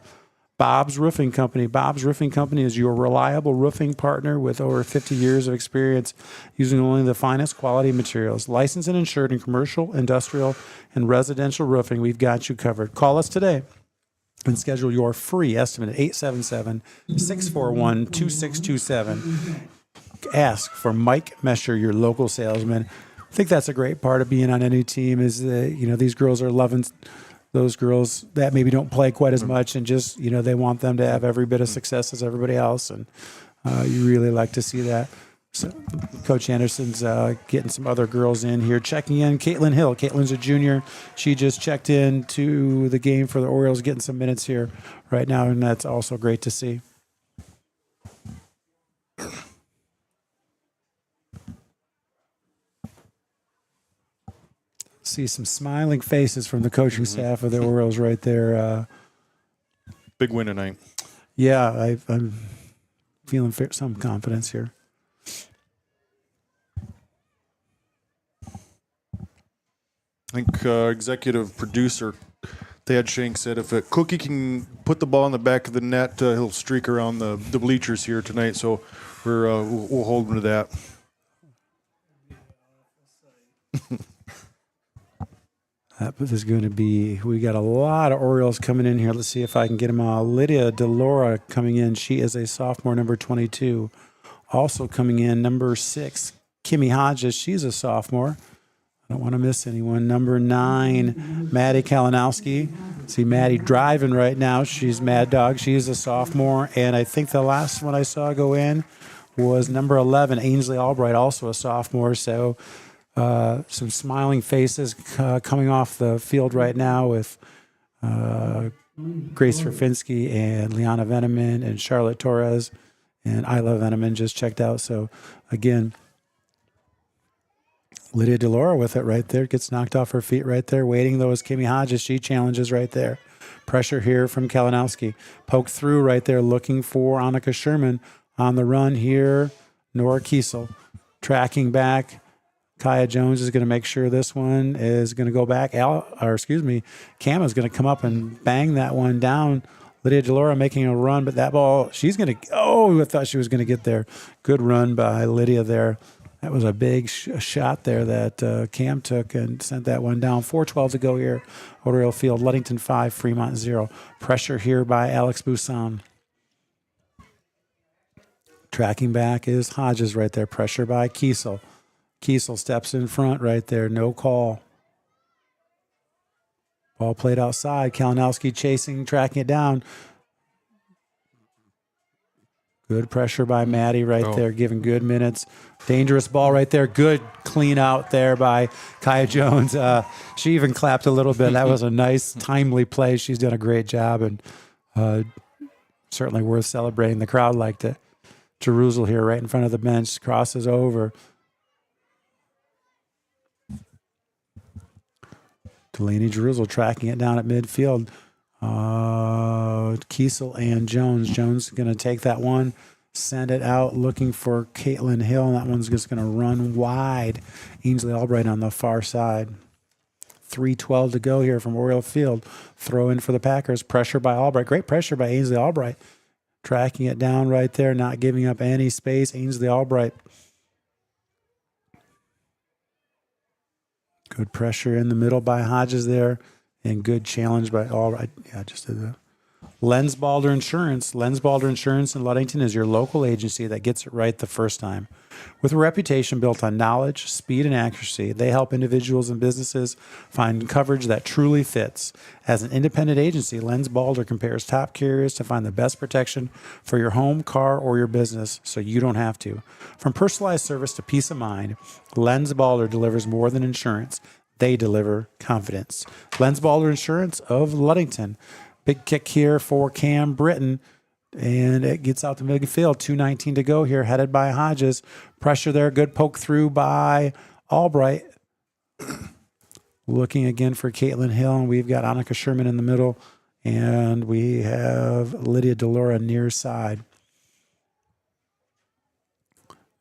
Bob's Roofing Company. Bob's Roofing Company is your reliable roofing partner with over 50 years of experience using only the finest quality materials. Licensed and insured in commercial, industrial, and residential roofing. We've got you covered. Call us today and schedule your free estimate at 877-641-2627. Ask for Mike Mesher, your local salesman. I think that's a great part of being on any team is that, these girls are loving those girls that maybe don't play quite as much and just, they want them to have every bit of success as everybody else. And you really like to see that. So Coach Anderson's getting some other girls in here. Checking in, Caitlin Hill. Caitlin's a junior. She just checked in to the game for the Orioles, getting some minutes here right now, and that's also great to see. See some smiling faces from the coaching staff of the Orioles right there. Big win tonight. Yeah, I'm feeling some confidence here. I think executive producer Thad Shank said if a Cookie can put the ball in the back of the net, he'll streak around the bleachers here tonight. So we'll hold him to that. That is going to be, we got a lot of Orioles coming in here. Let's see if I can get them all. Lydia DeLora coming in. She is a sophomore, number 22. Also coming in, number 6, Kimmy Hodges. She's a sophomore. I don't want to miss anyone. Number 9, Maddie Kalinowski. See Maddie driving right now. She's Mad Dog. She's a sophomore. And I think the last one I saw go in was number 11, Ainsley Albright, also a sophomore. So some smiling faces coming off the field right now with Grace Ferfinski and Liana Veneman and Charlotte Torres and Isla Veneman just checked out. So, again, Lydia DeLora with it right there. Gets knocked off her feet right there. Waiting, though, is Kimmy Hodges. She challenges right there. Pressure here from Kalinowski. Poked through right there looking for Annika Sherman on the run here. Nora Kiesel tracking back. Kaya Jones is going to make sure this one is going to go back. Cam is going to come up and bang that one down. Lydia DeLora making a run, but that ball, she's going to, I thought she was going to get there. Good run by Lydia there. That was a big shot there that Cam took and sent that one down. 4:12 to go here. Oriole Field, Ludington 5, Fremont 0. Pressure here by Alex Busan. Tracking back is Hodges right there. Pressure by Kiesel. Kiesel steps in front right there. No call. Ball played outside. Kalinowski chasing, tracking it down. Good pressure by Maddie right there, giving good minutes. Dangerous ball right there. Good clean out there by Kaya Jones. She even clapped a little bit. That was a nice, timely play. She's done a great job and certainly worth celebrating. The crowd liked it. Jerusalem here right in front of the bench. Crosses over. Delaney Jerusalem tracking it down at midfield. Kiesel and Jones. Jones going to take that one, send it out, looking for Caitlin Hill. And that one's just going to run wide. Ainsley Albright on the far side. 3:12 to go here from Oriole Field. Throw in for the Packers. Pressure by Albright. Great pressure by Ainsley Albright. Tracking it down right there, not giving up any space. Ainsley Albright. Good pressure in the middle by Hodges there. and good challenge by all right. Yeah, just a Lenz Balder Insurance. Lenz Balder Insurance in Ludington is your local agency that gets it right the first time. With a reputation built on knowledge, speed, and accuracy, they help individuals and businesses find coverage that truly fits. As an independent agency, Lenz Balder compares top carriers to find the best protection for your home, car, or your business so you don't have to. From personalized service to peace of mind, Lenz Balder delivers more than insurance. They deliver confidence. Lenz Balder Insurance of Ludington. Big kick here for Cam Britton, and it gets out to midfield. 2:19 to go here, headed by Hodges. Pressure there, good poke through by Albright. Looking again for Caitlin Hill, and we've got Annika Sherman in the middle, and we have Lydia Delora near side.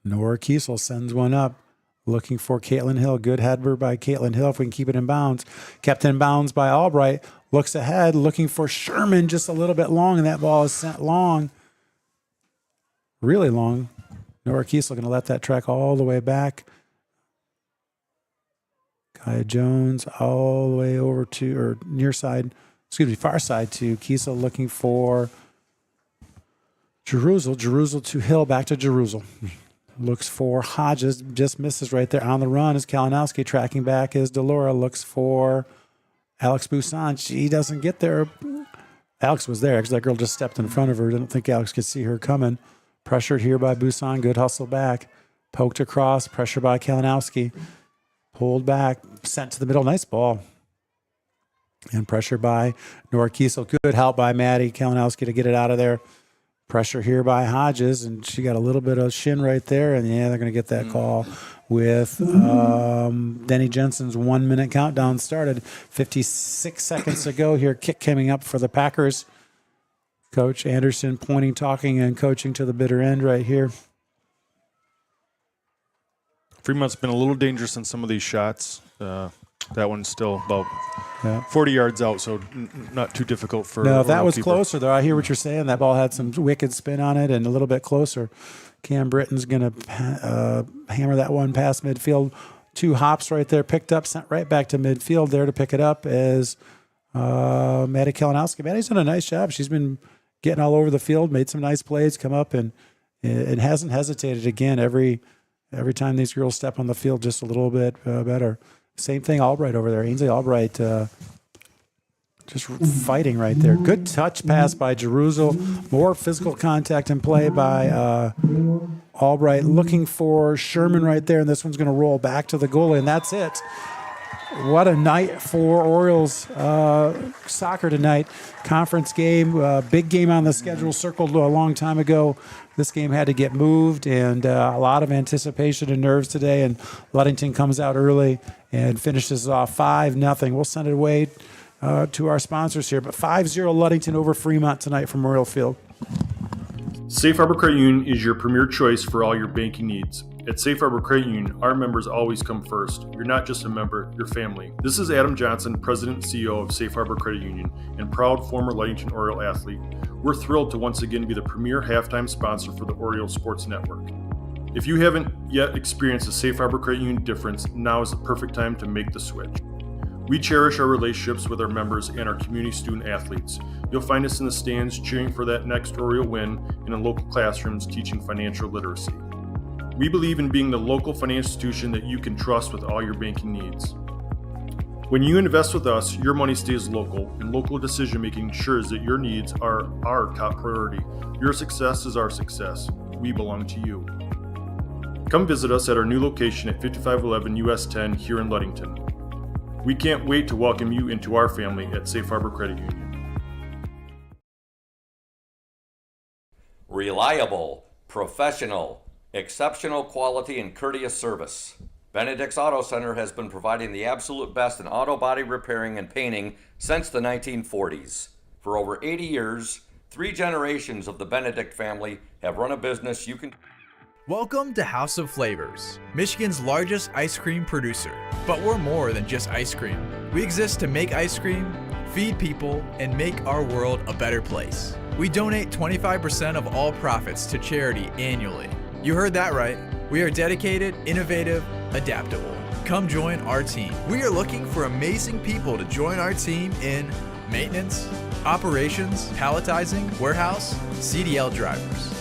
Nora Kiesel sends one up. Looking for Caitlin Hill. Good header by Caitlin Hill if we can keep it in bounds. Kept in bounds by Albright. Looks ahead, looking for Sherman just a little bit long, and that ball is sent long. Really long. Nora Kiesel going to let that track all the way back. Kaya Jones all the way over to, or far side to Kiesel looking for Jerusalem. Jerusalem to Hill, back to Jerusalem. Looks for Hodges, just misses right there. On the run is Kalinowski, tracking back is Delora, looks for Alex Busan. She doesn't get there. Alex was there because that girl just stepped in front of her. I don't think Alex could see her coming. Pressured here by Busan, good hustle back. Poked across, pressure by Kalinowski. Pulled back, sent to the middle, nice ball. And pressure by Nora Kiesel, good help by Maddie Kalinowski to get it out of there. Pressure here by Hodges, and she got a little bit of shin right there, and yeah, they're going to get that call with Denny Jensen's 1 minute countdown started. 56 seconds to go here. Kick coming up for the Packers. Coach Anderson pointing, talking, and coaching to the bitter end right here. Fremont's been a little dangerous in some of these shots. That one's still about 40 yards out, so not too difficult for. No, that was keeper. closer, though. I hear what you're saying. That ball had some wicked spin on it and a little bit closer. Cam Britton's going to hammer that one past midfield. 2 hops right there, picked up, sent right back to midfield there to pick it up is Maddie Kalinowski. Maddie's done a nice job. She's been getting all over the field, made some nice plays, come up, and hasn't hesitated again every time these girls step on the field just a little bit better. Same thing, Albright over there. Ainsley Albright just fighting right there. Good touch pass by Jerusalem. More physical contact and play by Albright. Looking for Sherman right there, and this one's going to roll back to the goalie, and that's it. What a night for Orioles soccer tonight. Conference game, big game on the schedule, circled a long time ago. This game had to get moved, and a lot of anticipation and nerves today, and Ludington comes out early and finishes off 5-0. We'll send it away to our sponsors here, but 5-0 Ludington over Fremont tonight from Oriole Field. Safe Harbor Credit Union is your premier choice for all your banking needs. At Safe Harbor Credit Union, our members always come first. You're not just a member, you're family. This is Adam Johnson, President and CEO of Safe Harbor Credit Union, and proud former Ludington Oriole athlete. We're thrilled to once again be the premier halftime sponsor for the Oriole Sports Network. If you haven't yet experienced the Safe Harbor Credit Union difference, now is the perfect time to make the switch. We cherish our relationships with our members and our community student athletes. You'll find us in the stands cheering for that next Oriole win and in local classrooms teaching financial literacy. We believe in being the local financial institution that you can trust with all your banking needs. When you invest with us, your money stays local, and local decision-making ensures that your needs are our top priority. Your success is our success. We belong to you. Come visit us at our new location at 5511 US 10 here in Ludington. We can't wait to welcome you into our family at Safe Harbor Credit Union. Reliable, professional, exceptional quality and courteous service. Benedict's Auto Center has been providing the absolute best in auto body repairing and painting since the 1940s. For over 80 years, 3 generations of the Benedict family have run a business you can... Welcome to House of Flavors, Michigan's largest ice cream producer. But we're more than just ice cream. We exist to make ice cream, feed people, and make our world a better place. We donate 25% of all profits to charity annually. You heard that right. We are dedicated, innovative, adaptable. come join our team. We are looking for amazing people to join our team in maintenance, operations, palletizing, warehouse, CDL drivers.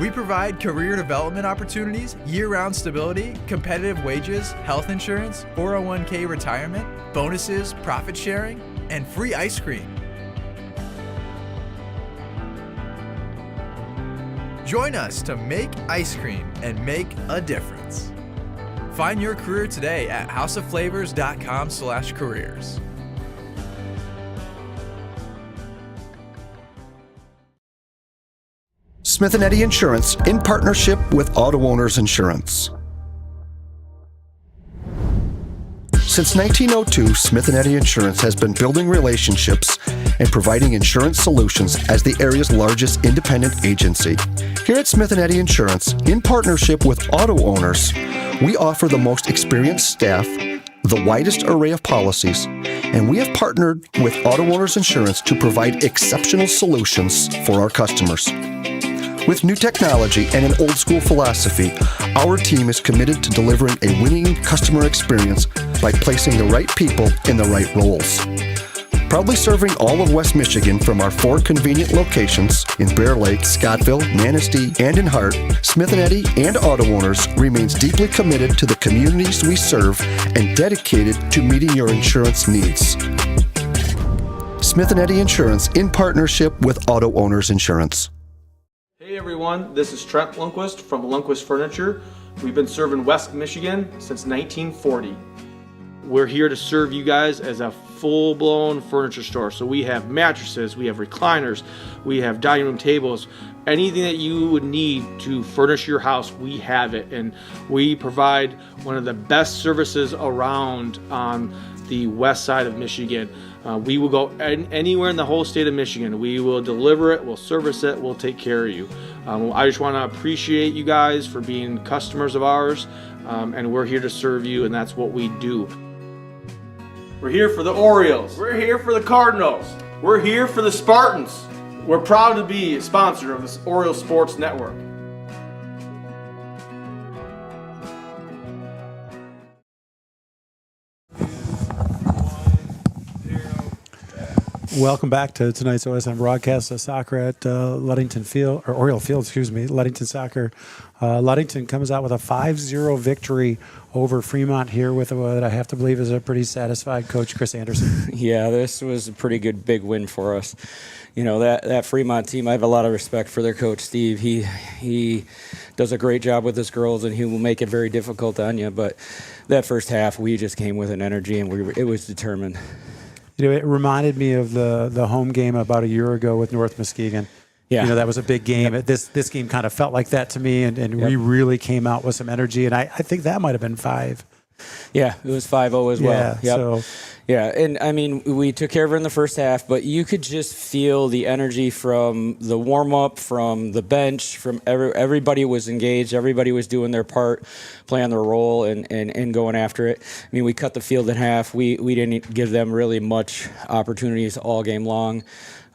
We provide career development opportunities, year-round stability, competitive wages, health insurance, 401k retirement, bonuses, profit sharing, and free ice cream. Join us to make ice cream and make a difference. Find your career today at houseofflavors.com/careers. Smith & Eddy Insurance in partnership with Auto Owners Insurance. Since 1902, Smith & Eddy Insurance has been building relationships and providing insurance solutions as the area's largest independent agency. Here at Smith & Eddy Insurance, in partnership with Auto Owners, we offer the most experienced staff, the widest array of policies, and we have partnered with Auto Owners Insurance to provide exceptional solutions for our customers. With new technology and an old-school philosophy, our team is committed to delivering a winning customer experience by placing the right people in the right roles. Proudly serving all of West Michigan from our 4 convenient locations in Bear Lake, Scottville, Manistee, and in Hart, Smith & Eddy and Auto Owners remains deeply committed to the communities we serve and dedicated to meeting your insurance needs. Smith & Eddy Insurance in partnership with Auto Owners Insurance. Hey everyone, this is Trent Lundquist from Lundquist Furniture. We've been serving West Michigan since 1940. We're here to serve you guys as a full-blown furniture store. So we have mattresses, we have recliners, we have dining room tables, anything that you would need to furnish your house, we have it. And we provide one of the best services around on the west side of Michigan. We will go anywhere in the whole state of Michigan. We will deliver it, we'll service it, we'll take care of you. I just want to appreciate you guys for being customers of ours, and we're here to serve you, and that's what we do. We're here for the Orioles. We're here for the Cardinals. We're here for the Spartans. We're proud to be a sponsor of this Oriole Sports Network. Welcome back to tonight's OSM broadcast of soccer at Ludington Field, or Oriole Field, Ludington Soccer. Ludington comes out with a 5-0 victory over Fremont here with what I have to believe is a pretty satisfied coach, Chris Anderson. Yeah, this was a pretty good big win for us. You know, that Fremont team, I have a lot of respect for their coach, Steve. He does a great job with his girls, and he will make it very difficult on you. But that first half, we just came with an energy, and it was determined. You know, it reminded me of the home game about a year ago with North Muskegon. Yeah. You know, that was a big game. Yep. This game kind of felt like that to me, and yep. We really came out with some energy, and I think that might have been 5. Yeah, it was 5-0 as well. Yeah, yep. so. Yeah, and I mean, we took care of her in the first half, but you could just feel the energy from the warm-up, from the bench, from everybody was engaged, everybody was doing their part, playing their role, and going after it. I mean, we cut the field in half. We didn't give them really much opportunities all game long.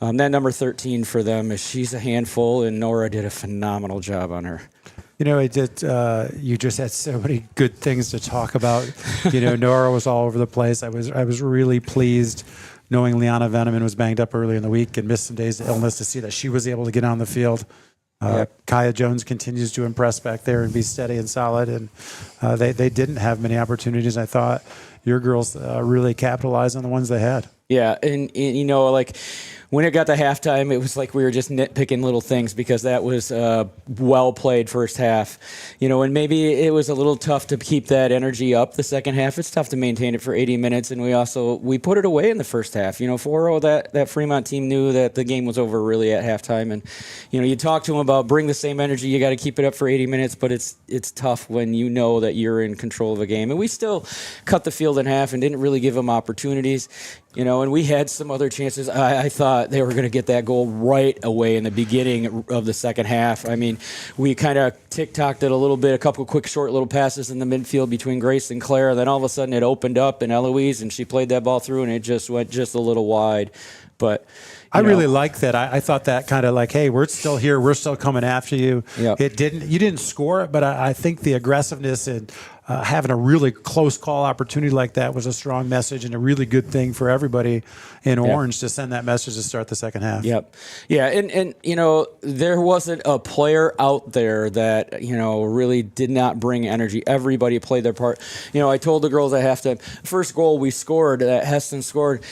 That number 13 for them, she's a handful, and Nora did a phenomenal job on her. You know, you just had so many good things to talk about. You know, Nora was all over the place. I was really pleased knowing Liana Veneman was banged up early in the week and missed some days of illness to see that she was able to get on the field. Yep. Kaya Jones continues to impress back there and be steady and solid. And they didn't have many opportunities. I thought your girls really capitalized on the ones they had. Yeah, and you know, like when it got to halftime, it was like we were just nitpicking little things because that was well played first half. You know, and maybe it was a little tough to keep that energy up the second half. It's tough to maintain it for 80 minutes, and we put it away in the first half. You know, 4-0, that Fremont team knew that the game was over really at halftime. And, you know, you talk to them about bring the same energy. You got to keep it up for 80 minutes, but it's tough when you know that you're in control of a game. And we still cut the field in half and didn't really give them opportunities. You know, and we had some other chances. I thought they were going to get that goal right away in the beginning of the second half. I mean, we kind of tick-tocked it a little bit, a couple quick, short little passes in the midfield between Grace and Claire. Then all of a sudden it opened up, and Eloise, and she played that ball through, and it just went just a little wide. But I really like that. I thought that kind of like, hey, we're still here. We're still coming after you. Yep. You didn't score it, but I think the aggressiveness and having a really close call opportunity like that was a strong message and a really good thing for everybody in Orange to send that message to start the second half. Yep. Yeah. And there wasn't a player out there that, really did not bring energy. Everybody played their part. I told the girls at halftime, first goal we scored, that Heston scored,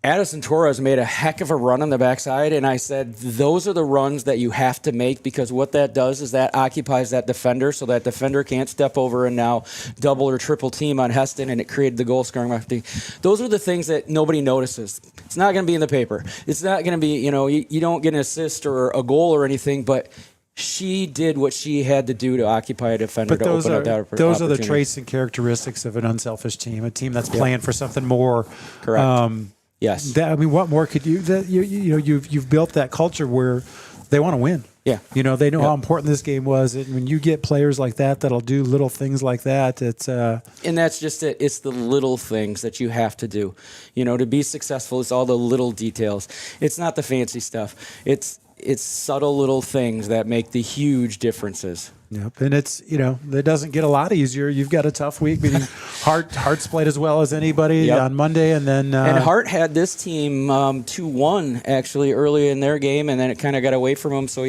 Addison Torres made a heck of a run on the backside, and I said, those are the runs that you have to make, because what that does is that occupies that defender, so that defender can't step over and now double or triple team on Heston, and it created the goal scoring opportunity. Those are the things that nobody notices. It's not going to be in the paper. It's not going to be, you don't get an assist or a goal or anything, but she did what she had to do to occupy a defender to open up that opportunity. Those are the traits and characteristics of an unselfish team, a team that's playing for something more. Correct. Yes. What more could you? You've built that culture where they want to win. Yeah. They know how important this game was, and when you get players like that that'll do little things like that, it's. And that's just it. It's the little things that you have to do. To be successful, it's all the little details. It's not the fancy stuff. It's subtle little things that make the huge differences. Yep, and it doesn't get a lot easier. You've got a tough week, beating Hart's played as well as anybody on Monday, and then and Hart had this team 2-1 actually early in their game, and then it kind of got away from them. So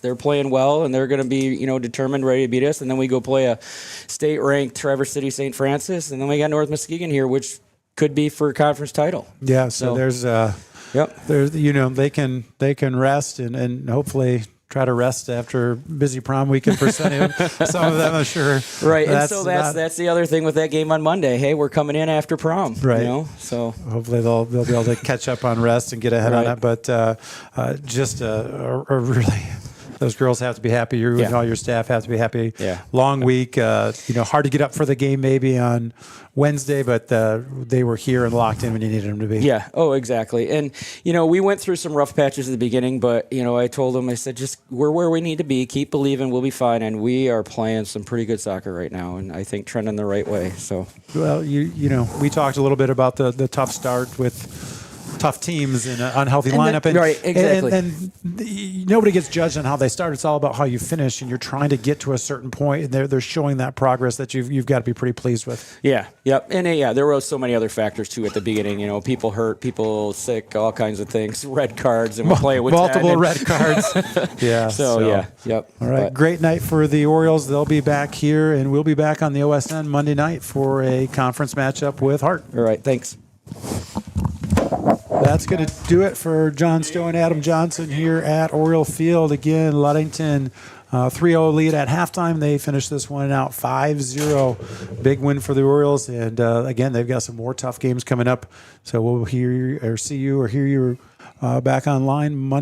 they're playing well, and they're going to be determined, ready to beat us. And then we go play a state-ranked Traverse City St. Francis, and then we got North Muskegon here, which could be for a conference title. Yeah, so there's they can rest and hopefully try to rest after busy prom weekend for some of them, I'm sure. Right, and so that's the other thing with that game on Monday. Hey, we're coming in after prom, right? So hopefully they'll be able to catch up on rest and get ahead on it. But just a really. Those girls have to be happy. You and all your staff have to be happy. Yeah. Long week. Hard to get up for the game maybe on Wednesday, but they were here and locked in when you needed them to be. Yeah. Oh, exactly. And, we went through some rough patches at the beginning, but, I told them, I said, just we're where we need to be. Keep believing. We'll be fine. And we are playing some pretty good soccer right now, and I think trending the right way. So. Well, we talked a little bit about the tough start with tough teams and an unhealthy lineup. Right, exactly. And nobody gets judged on how they start. It's all about how you finish, and you're trying to get to a certain point, and they're showing that progress that you've got to be pretty pleased with. Yeah, yep. And there were so many other factors, too, at the beginning. People hurt, people sick, all kinds of things, red cards, and we're playing with multiple red cards. Yeah. So, yep. All right, great night for the Orioles. They'll be back here, and we'll be back on the OSN Monday night for a conference matchup with Hart. All right, thanks. That's going to do it for John Stowe and Adam Johnson here at Oriole Field. Again, Ludington 3-0 lead at halftime. They finished this one out 5-0. Big win for the Orioles. And again, they've got some more tough games coming up. So we'll see you back online Monday.